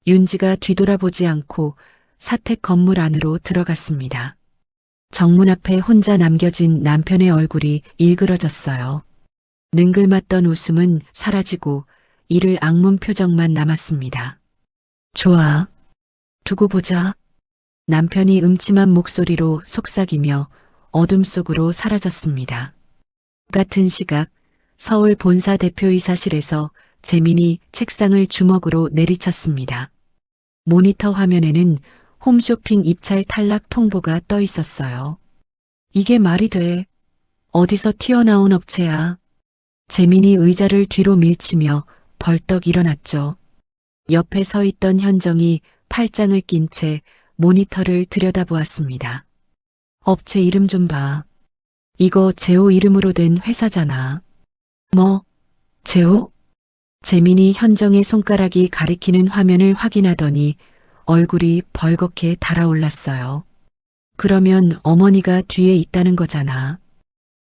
윤지가 뒤돌아보지 않고 사택 건물 안으로 들어갔습니다. 정문 앞에 혼자 남겨진 남편의 얼굴이 일그러졌어요. 능글맞던 웃음은 사라지고 이를 악문 표정만 남았습니다. 좋아. 두고 보자. 남편이 음침한 목소리로 속삭이며 어둠 속으로 사라졌습니다. 같은 시각 서울 본사 대표이사실에서 재민이 책상을 주먹으로 내리쳤습니다. 모니터 화면에는 홈쇼핑 입찰 탈락 통보가 떠 있었어요. 이게 말이 돼. 어디서 튀어나온 업체야. 재민이 의자를 뒤로 밀치며 벌떡 일어났죠. 옆에 서 있던 현정이 팔짱을 낀 채 모니터를 들여다보았습니다. 업체 이름 좀 봐. 이거 재호 이름으로 된 회사잖아. 뭐? 재호? 재민이 현정의 손가락이 가리키는 화면을 확인하더니 얼굴이 벌겋게 달아올랐어요. 그러면 어머니가 뒤에 있다는 거잖아.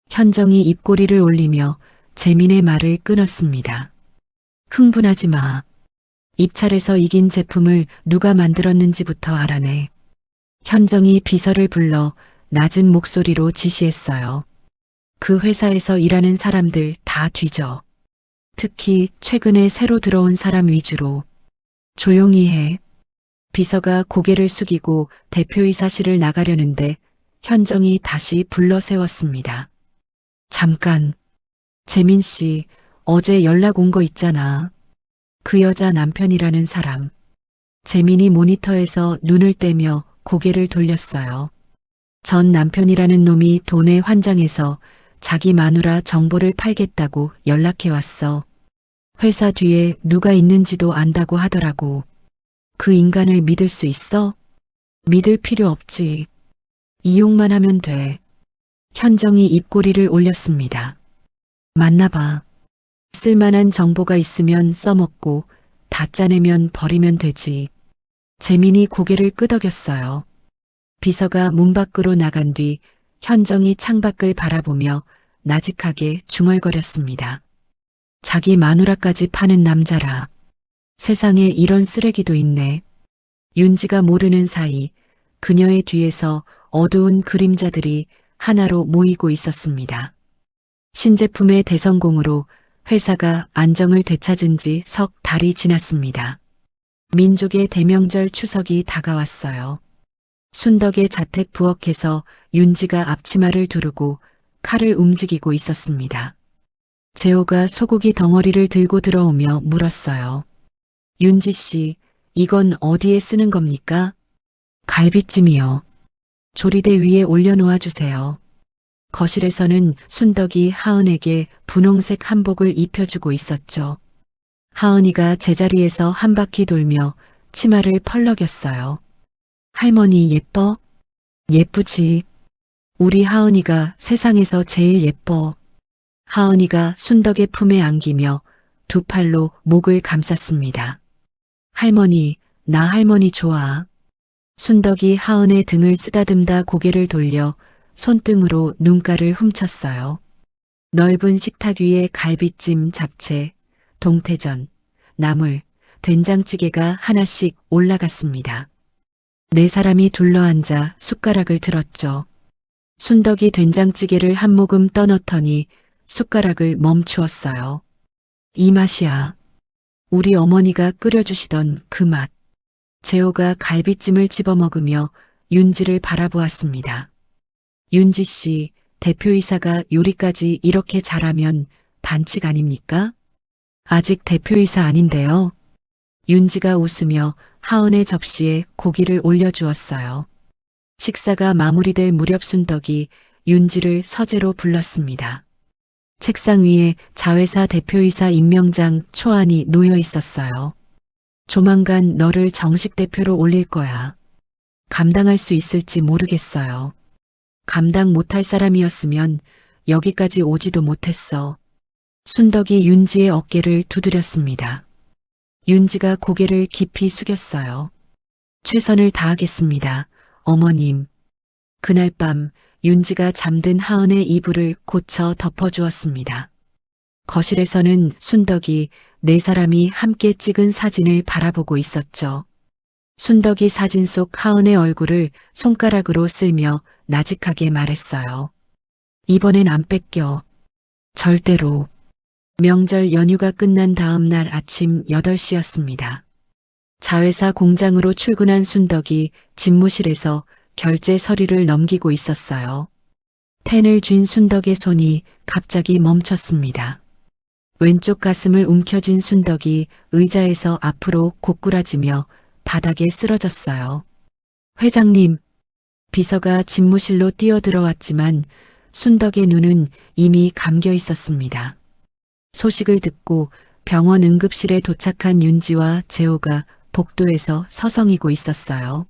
현정이 입꼬리를 올리며 재민의 말을 끊었습니다. 흥분하지 마. 입찰에서 이긴 제품을 누가 만들었는지부터 알아내. 현정이 비서를 불러 낮은 목소리로 지시했어요. 그 회사에서 일하는 사람들 다 뒤져. 특히 최근에 새로 들어온 사람 위주로. 조용히 해. 비서가 고개를 숙이고 대표이사실을 나가려는데 현정이 다시 불러 세웠습니다. 잠깐. 재민 씨, 어제 연락 온 거 있잖아. 그 여자 남편이라는 사람. 재민이 모니터에서 눈을 떼며 고개를 돌렸어요. 전 남편이라는 놈이 돈에 환장해서 자기 마누라 정보를 팔겠다고 연락해 왔어. 회사 뒤에 누가 있는지도 안다고 하더라고. 그 인간을 믿을 수 있어? 믿을 필요 없지. 이용만 하면 돼. 현정이 입꼬리를 올렸습니다. 만나봐. 쓸만한 정보가 있으면 써먹고 다 짜내면 버리면 되지. 재민이 고개를 끄덕였어요. 비서가 문 밖으로 나간 뒤 현정이 창밖을 바라보며 나직하게 중얼거렸습니다. 자기 마누라까지 파는 남자라. 세상에 이런 쓰레기도 있네. 윤지가 모르는 사이 그녀의 뒤에서 어두운 그림자들이 하나로 모이고 있었습니다. 신제품의 대성공으로 회사가 안정을 되찾은 지 석 달이 지났습니다. 민족의 대명절 추석이 다가왔어요. 순덕의 자택 부엌에서 윤지가 앞치마를 두르고 칼을 움직이고 있었습니다. 재호가 소고기 덩어리를 들고 들어오며 물었어요. 윤지 씨, 이건 어디에 쓰는 겁니까? 갈비찜이요. 조리대 위에 올려놓아 주세요. 거실에서는 순덕이 하은에게 분홍색 한복을 입혀주고 있었죠. 하은이가 제자리에서 한 바퀴 돌며 치마를 펄럭였어요. 할머니 예뻐? 예쁘지. 우리 하은이가 세상에서 제일 예뻐. 하은이가 순덕의 품에 안기며 두 팔로 목을 감쌌습니다. 할머니, 나 할머니 좋아. 순덕이 하은의 등을 쓰다듬다 고개를 돌려 손등으로 눈가를 훔쳤어요. 넓은 식탁 위에 갈비찜, 잡채, 동태전, 나물, 된장찌개가 하나씩 올라갔습니다. 네 사람이 둘러앉아 숟가락을 들었죠. 순덕이 된장찌개를 한 모금 떠넣더니 숟가락을 멈추었어요. 이 맛이야. 우리 어머니가 끓여주시던 그 맛. 재호가 갈비찜을 집어먹으며 윤지를 바라보았습니다. 윤지 씨, 대표이사가 요리까지 이렇게 잘하면 반칙 아닙니까? 아직 대표이사 아닌데요. 윤지가 웃으며 하은의 접시에 고기를 올려주었어요. 식사가 마무리될 무렵 순덕이 윤지를 서재로 불렀습니다. 책상 위에 자회사 대표이사 임명장 초안이 놓여 있었어요. 조만간 너를 정식 대표로 올릴 거야. 감당할 수 있을지 모르겠어요. 감당 못할 사람이었으면 여기까지 오지도 못했어. 순덕이 윤지의 어깨를 두드렸습니다. 윤지가 고개를 깊이 숙였어요. 최선을 다하겠습니다. 어머님. 그날 밤 윤지가 잠든 하은의 이불을 고쳐 덮어주었습니다. 거실에서는 순덕이 네 사람이 함께 찍은 사진을 바라보고 있었죠. 순덕이 사진 속 하은의 얼굴을 손가락으로 쓸며 나직하게 말했어요. 이번엔 안 뺏겨. 절대로. 명절 연휴가 끝난 다음 날 아침 8시였습니다. 자회사 공장으로 출근한 순덕이 집무실에서 결제 서류를 넘기고 있었어요. 펜을 쥔 순덕의 손이 갑자기 멈췄습니다. 왼쪽 가슴을 움켜쥔 순덕이 의자에서 앞으로 고꾸라지며 바닥에 쓰러졌어요. 회장님, 비서가 집무실로 뛰어들어왔지만 순덕의 눈은 이미 감겨 있었습니다. 소식을 듣고 병원 응급실에 도착한 윤지와 재호가 복도에서 서성이고 있었어요.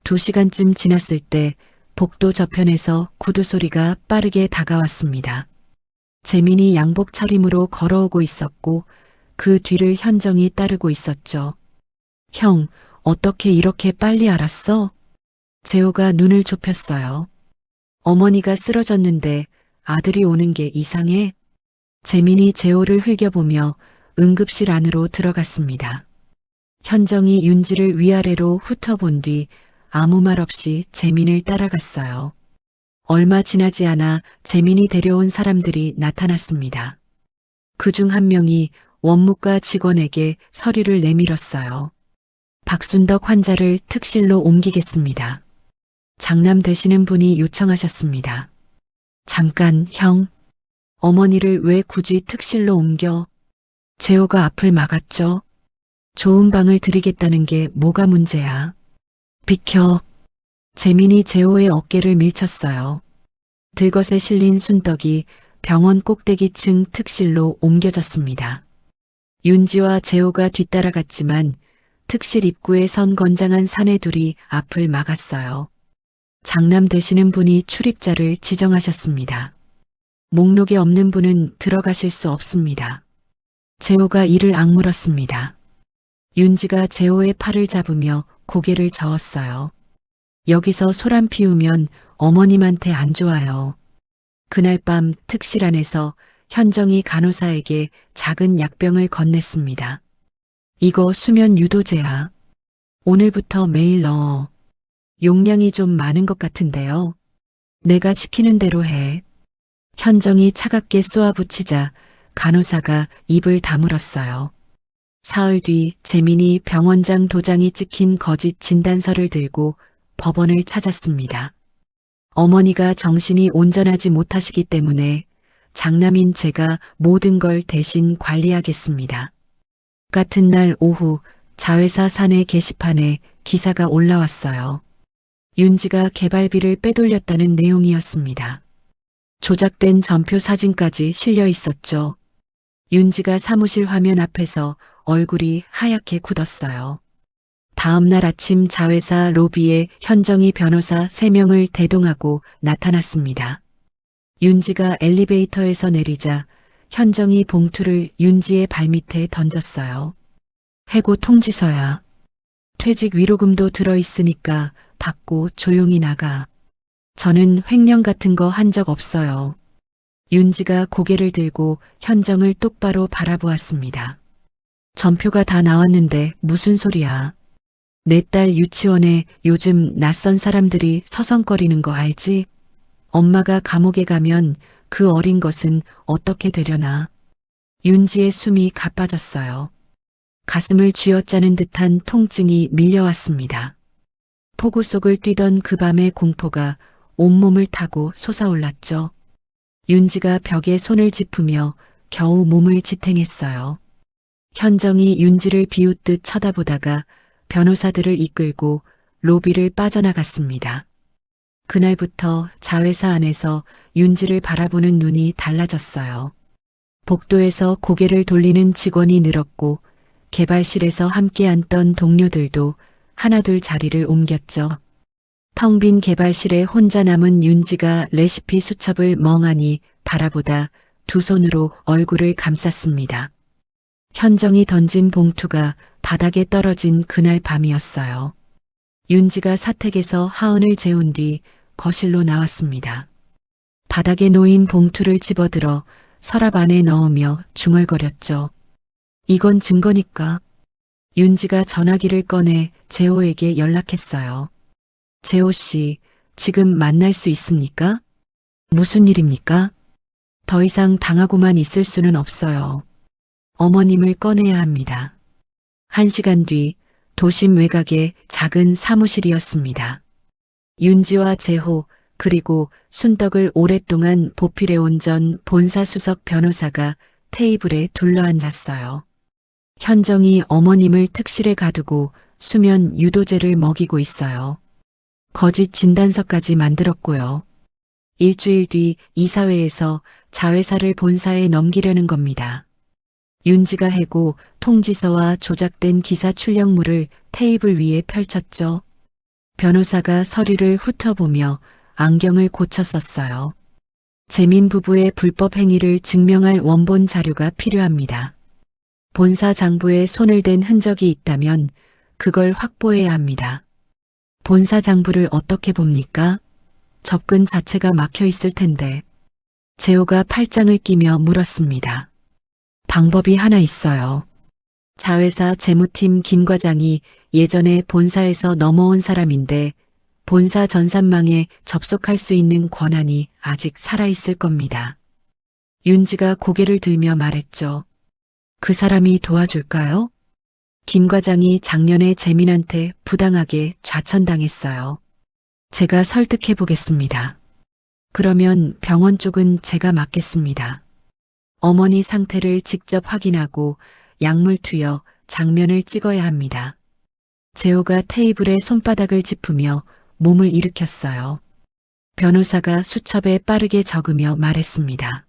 2시간쯤 지났을 때 복도 저편에서 구두 소리가 빠르게 다가왔습니다. 재민이 양복 차림으로 걸어오고 있었고 그 뒤를 현정이 따르고 있었죠. 형, 어떻게 이렇게 빨리 알았어? 재호가 눈을 좁혔어요. 어머니가 쓰러졌는데 아들이 오는 게 이상해? 재민이 재호를 흘겨보며 응급실 안으로 들어갔습니다. 현정이 윤지를 위아래로 훑어본 뒤 아무 말 없이 재민을 따라갔어요. 얼마 지나지 않아 재민이 데려온 사람들이 나타났습니다. 그중 한 명이 원무과 직원에게 서류를 내밀었어요. 박순덕 환자를 특실로 옮기겠습니다. 장남 되시는 분이 요청하셨습니다. 잠깐, 형. 어머니를 왜 굳이 특실로 옮겨? 재호가 앞을 막았죠. 좋은 방을 드리겠다는 게 뭐가 문제야? 비켜. 재민이 재호의 어깨를 밀쳤어요. 들것에 실린 순덕이 병원 꼭대기층 특실로 옮겨졌습니다. 윤지와 재호가 뒤따라갔지만 특실 입구에 선 건장한 사내둘이 앞을 막았어요. 장남 되시는 분이 출입자를 지정하셨습니다. 목록에 없는 분은 들어가실 수 없습니다. 재호가 이를 악물었습니다. 윤지가 재호의 팔을 잡으며 고개를 저었어요. 여기서 소란 피우면 어머님한테 안 좋아요. 그날 밤 특실 안에서 현정이 간호사에게 작은 약병을 건넸습니다. 이거 수면 유도제야. 오늘부터 매일 넣어. 용량이 좀 많은 것 같은데요. 내가 시키는 대로 해. 현정이 차갑게 쏘아붙이자 간호사가 입을 다물었어요. 사흘 뒤 재민이 병원장 도장이 찍힌 거짓 진단서를 들고 법원을 찾았습니다. 어머니가 정신이 온전하지 못하시기 때문에 장남인 제가 모든 걸 대신 관리하겠습니다. 같은 날 오후 자회사 사내 게시판에 기사가 올라왔어요. 윤지가 개발비를 빼돌렸다는 내용이었습니다. 조작된 전표 사진까지 실려 있었죠. 윤지가 사무실 화면 앞에서 얼굴이 하얗게 굳었어요. 다음 날 아침 자회사 로비에 현정이 변호사 3명을 대동하고 나타났습니다. 윤지가 엘리베이터에서 내리자 현정이 봉투를 윤지의 발밑에 던졌어요. 해고 통지서야. 퇴직 위로금도 들어있으니까 받고 조용히 나가. 저는 횡령 같은 거 한 적 없어요. 윤지가 고개를 들고 현정을 똑바로 바라보았습니다. 전표가 다 나왔는데 무슨 소리야. 내 딸 유치원에 요즘 낯선 사람들이 서성거리는 거 알지? 엄마가 감옥에 가면 그 어린 것은 어떻게 되려나. 윤지의 숨이 가빠졌어요. 가슴을 쥐어짜는 듯한 통증이 밀려왔습니다. 폭우 속을 뛰던 그 밤의 공포가 온몸을 타고 솟아올랐죠. 윤지가 벽에 손을 짚으며 겨우 몸을 지탱했어요. 현정이 윤지를 비웃듯 쳐다보다가 변호사들을 이끌고 로비를 빠져나갔습니다. 그날부터 자회사 안에서 윤지를 바라보는 눈이 달라졌어요. 복도에서 고개를 돌리는 직원이 늘었고 개발실에서 함께 앉던 동료들도 하나둘 자리를 옮겼죠. 텅 빈 개발실에 혼자 남은 윤지가 레시피 수첩을 멍하니 바라보다 두 손으로 얼굴을 감쌌습니다. 현정이 던진 봉투가 바닥에 떨어진 그날 밤이었어요. 윤지가 사택에서 하은을 재운 뒤 거실로 나왔습니다. 바닥에 놓인 봉투를 집어들어 서랍 안에 넣으며 중얼거렸죠. 이건 증거니까. 윤지가 전화기를 꺼내 재호에게 연락했어요. 재호 씨, 지금 만날 수 있습니까? 무슨 일입니까? 더 이상 당하고만 있을 수는 없어요. 어머님을 꺼내야 합니다. 1시간 뒤 도심 외곽의 작은 사무실이었습니다. 윤지와 재호 그리고 순덕을 오랫동안 보필해온 전 본사 수석 변호사가 테이블에 둘러앉았어요. 현정이 어머님을 특실에 가두고 수면 유도제를 먹이고 있어요. 거짓 진단서까지 만들었고요. 일주일 뒤 이사회에서 자회사를 본사에 넘기려는 겁니다. 윤지가 해고 통지서와 조작된 기사 출력물을 테이블 위에 펼쳤죠. 변호사가 서류를 훑어보며 안경을 고쳐 썼어요. 재민 부부의 불법 행위를 증명할 원본 자료가 필요합니다. 본사 장부에 손을 댄 흔적이 있다면 그걸 확보해야 합니다. 본사 장부를 어떻게 봅니까? 접근 자체가 막혀 있을 텐데. 재호가 팔짱을 끼며 물었습니다. 방법이 하나 있어요. 자회사 재무팀 김 과장이 예전에 본사에서 넘어온 사람인데 본사 전산망에 접속할 수 있는 권한이 아직 살아있을 겁니다. 윤지가 고개를 들며 말했죠. 그 사람이 도와줄까요? 김 과장이 작년에 재민한테 부당하게 좌천당했어요. 제가 설득해 보겠습니다. 그러면 병원 쪽은 제가 맡겠습니다. 어머니 상태를 직접 확인하고 약물 투여 장면을 찍어야 합니다. 재호가 테이블에 손바닥을 짚으며 몸을 일으켰어요. 변호사가 수첩에 빠르게 적으며 말했습니다.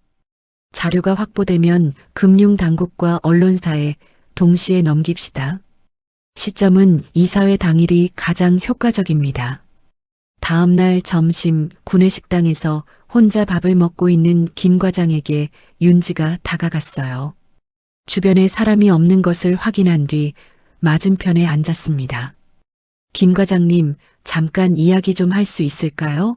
자료가 확보되면 금융당국과 언론사에 동시에 넘깁시다. 시점은 이사회 당일이 가장 효과적입니다. 다음 날 점심 구내식당에서 혼자 밥을 먹고 있는 김 과장에게 윤지가 다가갔어요. 주변에 사람이 없는 것을 확인한 뒤 맞은편에 앉았습니다. 김 과장님, 잠깐 이야기 좀 할 수 있을까요?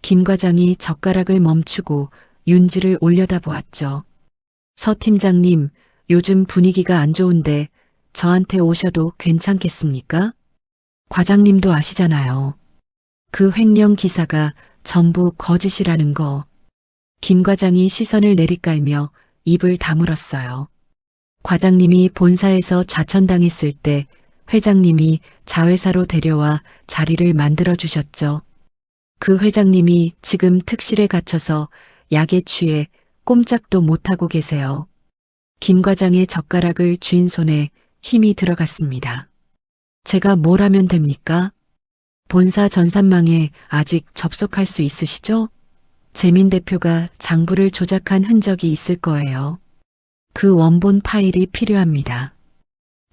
김 과장이 젓가락을 멈추고 윤지를 올려다보았죠. 서 팀장님, 요즘 분위기가 안 좋은데 저한테 오셔도 괜찮겠습니까? 과장님도 아시잖아요. 그 횡령 기사가 전부 거짓이라는 거. 김 과장이 시선을 내리깔며 입을 다물었어요. 과장님이 본사에서 좌천당했을 때 회장님이 자회사로 데려와 자리를 만들어 주셨죠. 그 회장님이 지금 특실에 갇혀서 약에 취해 꼼짝도 못하고 계세요. 김 과장의 젓가락을 쥔 손에 힘이 들어갔습니다. 제가 뭘 하면 됩니까? 본사 전산망에 아직 접속할 수 있으시죠? 재민 대표가 장부를 조작한 흔적이 있을 거예요. 그 원본 파일이 필요합니다.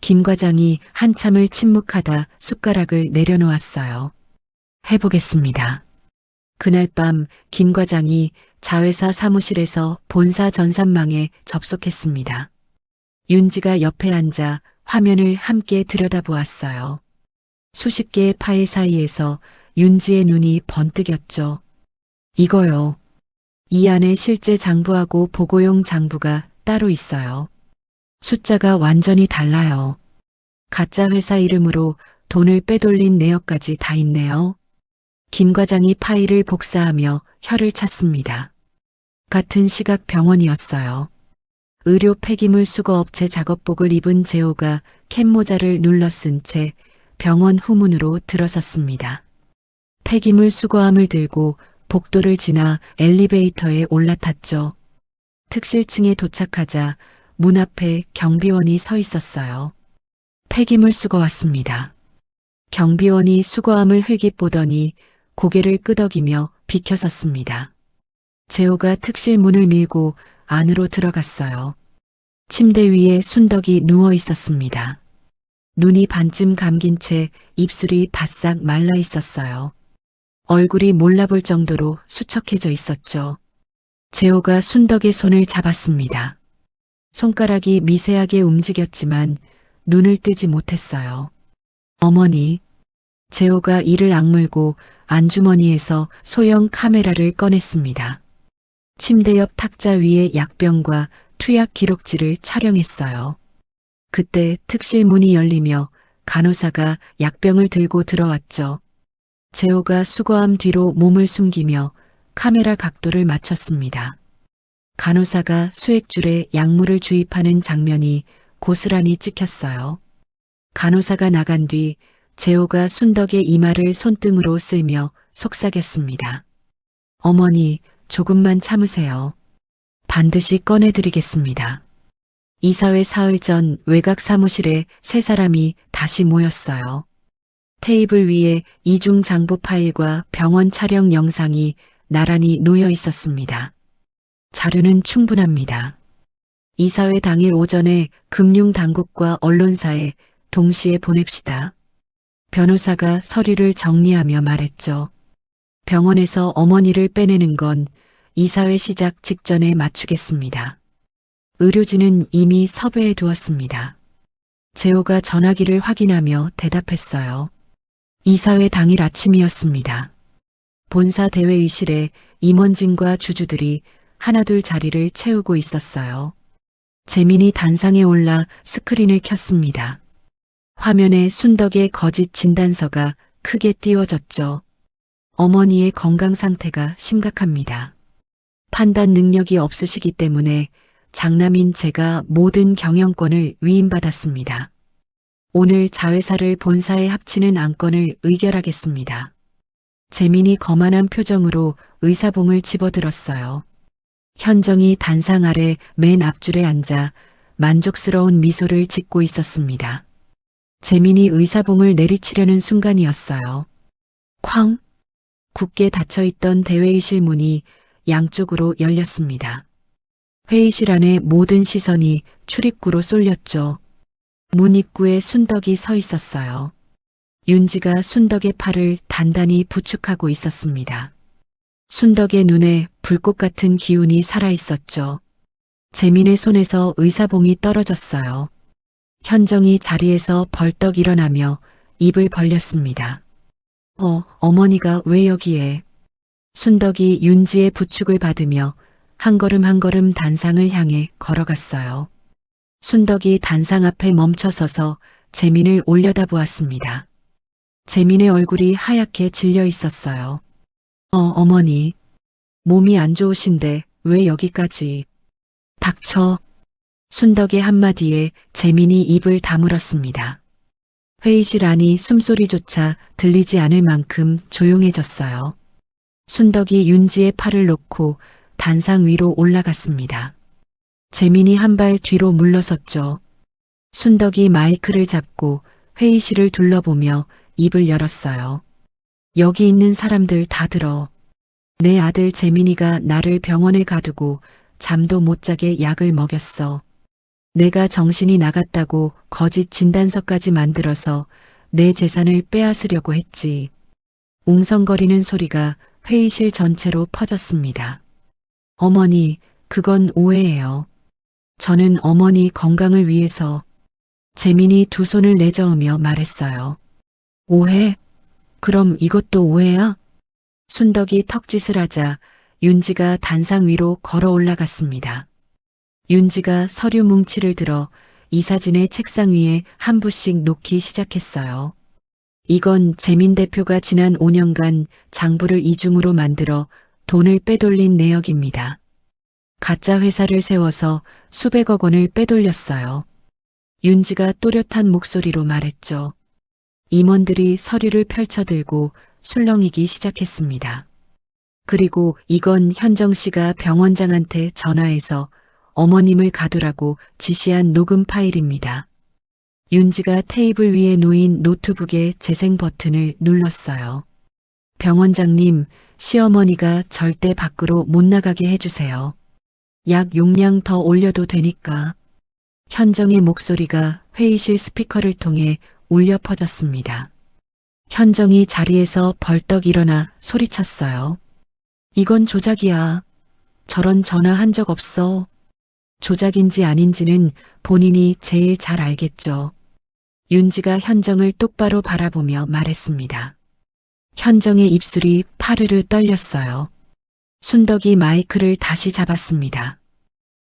김 과장이 한참을 침묵하다 숟가락을 내려놓았어요. 해보겠습니다. 그날 밤 김 과장이 자회사 사무실에서 본사 전산망에 접속했습니다. 윤지가 옆에 앉아 화면을 함께 들여다보았어요. 수십 개의 파일 사이에서 윤지의 눈이 번뜩였죠. 이거요. 이 안에 실제 장부하고 보고용 장부가 따로 있어요. 숫자가 완전히 달라요. 가짜 회사 이름으로 돈을 빼돌린 내역까지 다 있네요. 김 과장이 파일을 복사하며 혀를 찼습니다. 같은 시각 병원이었어요. 의료 폐기물 수거 업체 작업복을 입은 재호가 캡모자를 눌러 쓴 채 병원 후문으로 들어섰습니다. 폐기물 수거함을 들고 복도를 지나 엘리베이터에 올라탔죠. 특실층에 도착하자 문 앞에 경비원이 서 있었어요. 폐기물 수거 왔습니다. 경비원이 수거함을 흘깃보더니 고개를 끄덕이며 비켜섰습니다. 재호가 특실 문을 밀고 안으로 들어갔어요. 침대 위에 순덕이 누워 있었습니다. 눈이 반쯤 감긴 채 입술이 바싹 말라 있었어요. 얼굴이 몰라볼 정도로 수척해져 있었죠. 재호가 순덕의 손을 잡았습니다. 손가락이 미세하게 움직였지만 눈을 뜨지 못했어요. 어머니. 재호가 이를 악물고 안주머니에서 소형 카메라를 꺼냈습니다. 침대 옆 탁자 위에 약병과 투약 기록지를 촬영했어요. 그때 특실 문이 열리며 간호사가 약병을 들고 들어왔죠. 재호가 수거함 뒤로 몸을 숨기며 카메라 각도를 맞췄습니다. 간호사가 수액줄에 약물을 주입하는 장면이 고스란히 찍혔어요. 간호사가 나간 뒤 재호가 순덕의 이마를 손등으로 쓸며 속삭였습니다. 어머니, 조금만 참으세요. 반드시 꺼내드리겠습니다. 이사회 사흘 전 외곽 사무실에 세 사람이 다시 모였어요. 테이블 위에 이중 장부 파일과 병원 촬영 영상이 나란히 놓여 있었습니다. 자료는 충분합니다. 이사회 당일 오전에 금융당국과 언론사에 동시에 보냅시다. 변호사가 서류를 정리하며 말했죠. 병원에서 어머니를 빼내는 건 이사회 시작 직전에 맞추겠습니다. 의료진은 이미 섭외해 두었습니다. 재호가 전화기를 확인하며 대답했어요. 이사회 당일 아침이었습니다. 본사 대회의실에 임원진과 주주들이 하나둘 자리를 채우고 있었어요. 재민이 단상에 올라 스크린을 켰습니다. 화면에 순덕의 거짓 진단서가 크게 띄워졌죠. 어머니의 건강 상태가 심각합니다. 판단 능력이 없으시기 때문에 장남인 제가 모든 경영권을 위임받았습니다. 오늘 자회사를 본사에 합치는 안건을 의결하겠습니다. 재민이 거만한 표정으로 의사봉을 집어들었어요. 현정이 단상 아래 맨 앞줄에 앉아 만족스러운 미소를 짓고 있었습니다. 재민이 의사봉을 내리치려는 순간이었어요. 쾅! 굳게 닫혀있던 대회의실 문이 양쪽으로 열렸습니다. 회의실 안에 모든 시선이 출입구로 쏠렸죠. 문 입구에 순덕이 서 있었어요. 윤지가 순덕의 팔을 단단히 부축하고 있었습니다. 순덕의 눈에 불꽃 같은 기운이 살아있었죠. 재민의 손에서 의사봉이 떨어졌어요. 현정이 자리에서 벌떡 일어나며 입을 벌렸습니다. 어머니가 왜 여기에? 순덕이 윤지의 부축을 받으며 한 걸음 한 걸음 단상을 향해 걸어갔어요. 순덕이 단상 앞에 멈춰서서 재민을 올려다보았습니다. 재민의 얼굴이 하얗게 질려 있었어요. 어머니. 몸이 안 좋으신데 왜 여기까지? 닥쳐. 순덕의 한마디에 재민이 입을 다물었습니다. 회의실 안이 숨소리조차 들리지 않을 만큼 조용해졌어요. 순덕이 윤지의 팔을 놓고 단상 위로 올라갔습니다. 재민이 한 발 뒤로 물러섰죠. 순덕이 마이크를 잡고 회의실을 둘러보며 입을 열었어요. 여기 있는 사람들 다 들어. 내 아들 재민이가 나를 병원에 가두고 잠도 못 자게 약을 먹였어. 내가 정신이 나갔다고 거짓 진단서까지 만들어서 내 재산을 빼앗으려고 했지. 웅성거리는 소리가 회의실 전체로 퍼졌습니다. 어머니, 그건 오해예요. 저는 어머니 건강을 위해서. 재민이 두 손을 내저으며 말했어요. 오해? 그럼 이것도 오해야? 순덕이 턱짓을 하자 윤지가 단상 위로 걸어 올라갔습니다. 윤지가 서류 뭉치를 들어 이사진의 책상 위에 한 부씩 놓기 시작했어요. 이건 재민 대표가 지난 5년간 장부를 이중으로 만들어 돈을 빼돌린 내역입니다. 가짜 회사를 세워서 수백억 원을 빼돌렸어요. 윤지가 또렷한 목소리로 말했죠. 임원들이 서류를 펼쳐들고 술렁이기 시작했습니다. 그리고 이건 현정 씨가 병원장한테 전화해서 어머님을 가두라고 지시한 녹음 파일입니다. 윤지가 테이블 위에 놓인 노트북의 재생 버튼을 눌렀어요. 병원장님, 시어머니가 절대 밖으로 못 나가게 해주세요. 약 용량 더 올려도 되니까. 현정의 목소리가 회의실 스피커를 통해 울려 퍼졌습니다. 현정이 자리에서 벌떡 일어나 소리쳤어요. 이건 조작이야. 저런 전화 한 적 없어. 조작인지 아닌지는 본인이 제일 잘 알겠죠. 윤지가 현정을 똑바로 바라보며 말했습니다. 현정의 입술이 파르르 떨렸어요. 순덕이 마이크를 다시 잡았습니다.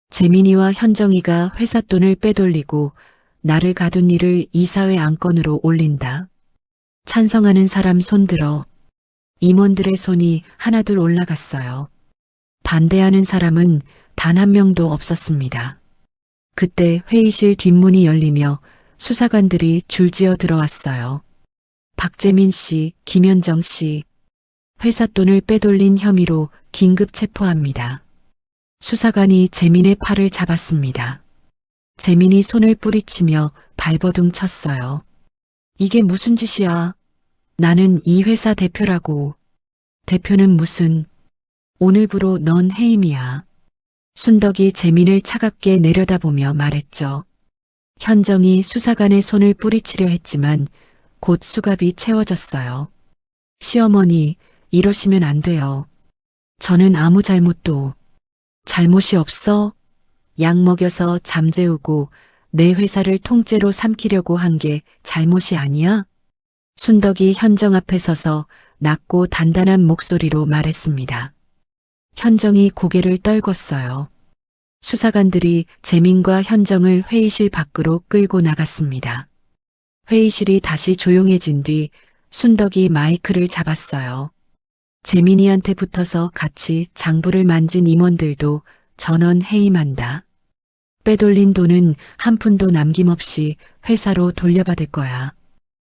재민이와 현정이가 회사 돈을 빼돌리고 나를 가둔 일을 이사회 안건으로 올린다. 찬성하는 사람 손들어. 임원들의 손이 하나둘 올라갔어요. 반대하는 사람은 단 한 명도 없었습니다. 그때 회의실 뒷문이 열리며 수사관들이 줄지어 들어왔어요. 박재민 씨, 김현정 씨, 회사 돈을 빼돌린 혐의로 긴급 체포합니다. 수사관이 재민의 팔을 잡았습니다. 재민이 손을 뿌리치며 발버둥 쳤어요. 이게 무슨 짓이야? 나는 이 회사 대표라고. 대표는 무슨? 오늘부로 넌 해임이야. 순덕이 재민을 차갑게 내려다보며 말했죠. 현정이 수사관의 손을 뿌리치려 했지만 곧 수갑이 채워졌어요. 시어머니, 이러시면 안 돼요. 저는 아무 잘못이 없어? 약 먹여서 잠재우고 내 회사를 통째로 삼키려고 한 게 잘못이 아니야? 순덕이 현정 앞에 서서 낮고 단단한 목소리로 말했습니다. 현정이 고개를 떨궜어요. 수사관들이 재민과 현정을 회의실 밖으로 끌고 나갔습니다. 회의실이 다시 조용해진 뒤 순덕이 마이크를 잡았어요. 재민이한테 붙어서 같이 장부를 만진 임원들도 전원 해임한다. 빼돌린 돈은 한 푼도 남김없이 회사로 돌려받을 거야.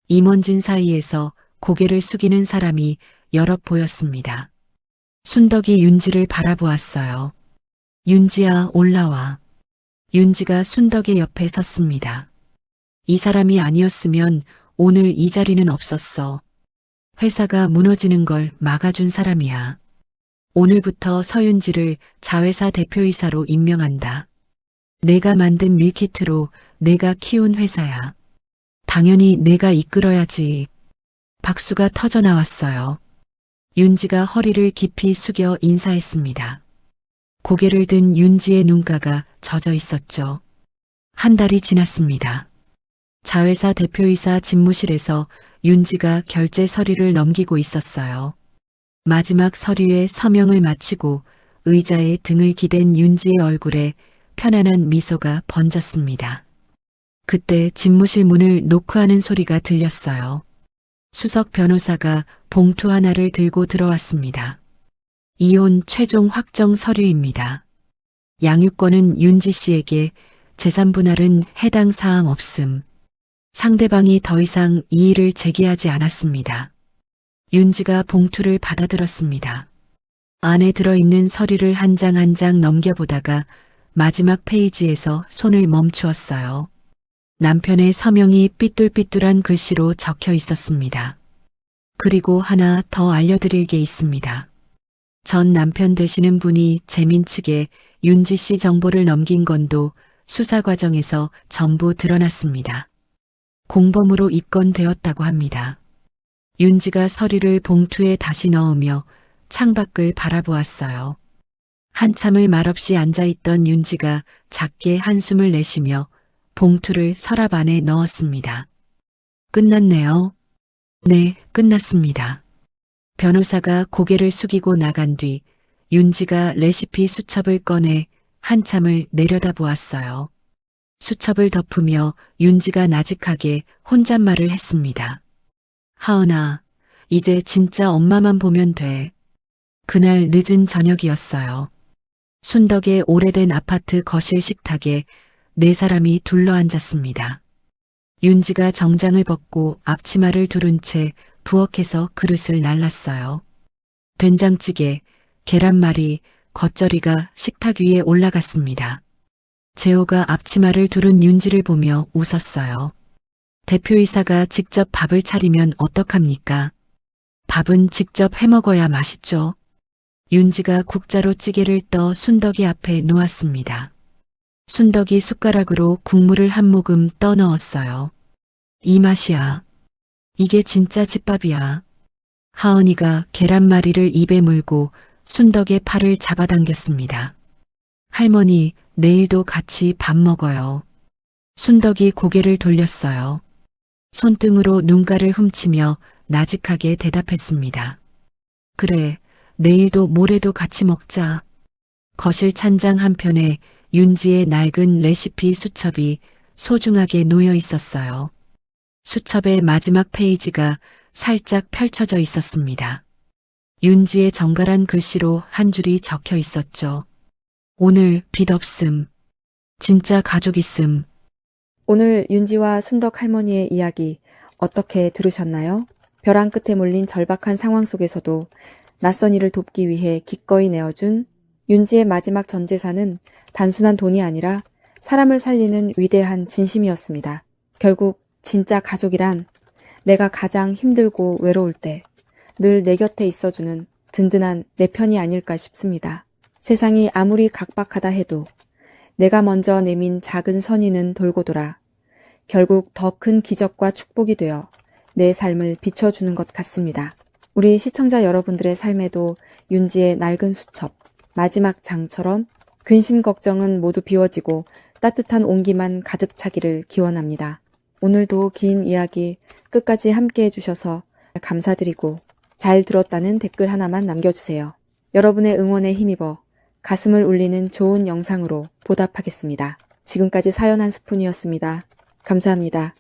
임원진 사이에서 고개를 숙이는 사람이 여럿 보였습니다. 순덕이 윤지를 바라보았어요. 윤지야, 올라와. 윤지가 순덕의 옆에 섰습니다. 이 사람이 아니었으면 오늘 이 자리는 없었어. 회사가 무너지는 걸 막아준 사람이야. 오늘부터 서윤지를 자회사 대표이사로 임명한다. 내가 만든 밀키트로 내가 키운 회사야. 당연히 내가 이끌어야지. 박수가 터져 나왔어요. 윤지가 허리를 깊이 숙여 인사했습니다. 고개를 든 윤지의 눈가가 젖어 있었죠. 한 달이 지났습니다. 자회사 대표이사 집무실에서 윤지가 결제 서류를 넘기고 있었어요. 마지막 서류에 서명을 마치고 의자에 등을 기댄 윤지의 얼굴에 편안한 미소가 번졌습니다. 그때 집무실 문을 노크하는 소리가 들렸어요. 수석 변호사가 봉투 하나를 들고 들어왔습니다. 이혼 최종 확정 서류입니다. 양육권은 윤지 씨에게, 재산 분할은 해당 사항 없음. 상대방이 더 이상 이의를 제기하지 않았습니다. 윤지가 봉투를 받아들었습니다. 안에 들어있는 서류를 한 장 한 장 넘겨보다가 마지막 페이지에서 손을 멈추었어요. 남편의 서명이 삐뚤삐뚤한 글씨로 적혀 있었습니다. 그리고 하나 더 알려드릴 게 있습니다. 전 남편 되시는 분이 재민 측에 윤지 씨 정보를 넘긴 건도 수사 과정에서 전부 드러났습니다. 공범으로 입건되었다고 합니다. 윤지가 서류를 봉투에 다시 넣으며 창밖을 바라보았어요. 한참을 말없이 앉아있던 윤지가 작게 한숨을 내쉬며 봉투를 서랍 안에 넣었습니다. 끝났네요. 네, 끝났습니다. 변호사가 고개를 숙이고 나간 뒤 윤지가 레시피 수첩을 꺼내 한참을 내려다보았어요. 수첩을 덮으며 윤지가 나직하게 혼잣말을 했습니다. 하은아, 이제 진짜 엄마만 보면 돼. 그날 늦은 저녁이었어요. 순덕의 오래된 아파트 거실 식탁에 네 사람이 둘러앉았습니다. 윤지가 정장을 벗고 앞치마를 두른 채 부엌에서 그릇을 날랐어요. 된장찌개, 계란말이, 겉절이가 식탁 위에 올라갔습니다. 재호가 앞치마를 두른 윤지를 보며 웃었어요. 대표이사가 직접 밥을 차리면 어떡합니까? 밥은 직접 해먹어야 맛있죠. 윤지가 국자로 찌개를 떠 순덕이 앞에 놓았습니다. 순덕이 숟가락으로 국물을 한 모금 떠 넣었어요. 이 맛이야. 이게 진짜 집밥이야. 하은이가 계란말이를 입에 물고 순덕의 팔을 잡아당겼습니다. 할머니, 내일도 같이 밥 먹어요. 순덕이 고개를 돌렸어요. 손등으로 눈가를 훔치며 나직하게 대답했습니다. 그래, 내일도 모레도 같이 먹자. 거실 찬장 한편에 윤지의 낡은 레시피 수첩이 소중하게 놓여 있었어요. 수첩의 마지막 페이지가 살짝 펼쳐져 있었습니다. 윤지의 정갈한 글씨로 한 줄이 적혀 있었죠. 오늘 빚 없음. 진짜 가족 있음. 오늘 윤지와 순덕 할머니의 이야기 어떻게 들으셨나요? 벼랑 끝에 몰린 절박한 상황 속에서도 낯선 이를 돕기 위해 기꺼이 내어준 윤지의 마지막 전 재산은 단순한 돈이 아니라 사람을 살리는 위대한 진심이었습니다. 결국 진짜 가족이란 내가 가장 힘들고 외로울 때 늘 내 곁에 있어주는 든든한 내 편이 아닐까 싶습니다. 세상이 아무리 각박하다 해도 내가 먼저 내민 작은 선의는 돌고 돌아 결국 더 큰 기적과 축복이 되어 내 삶을 비춰주는 것 같습니다. 우리 시청자 여러분들의 삶에도 윤지의 낡은 수첩, 마지막 장처럼 근심 걱정은 모두 비워지고 따뜻한 온기만 가득 차기를 기원합니다. 오늘도 긴 이야기 끝까지 함께 해주셔서 감사드리고 잘 들었다는 댓글 하나만 남겨주세요. 여러분의 응원에 힘입어 가슴을 울리는 좋은 영상으로 보답하겠습니다. 지금까지 사연 한 스푼이었습니다. 감사합니다.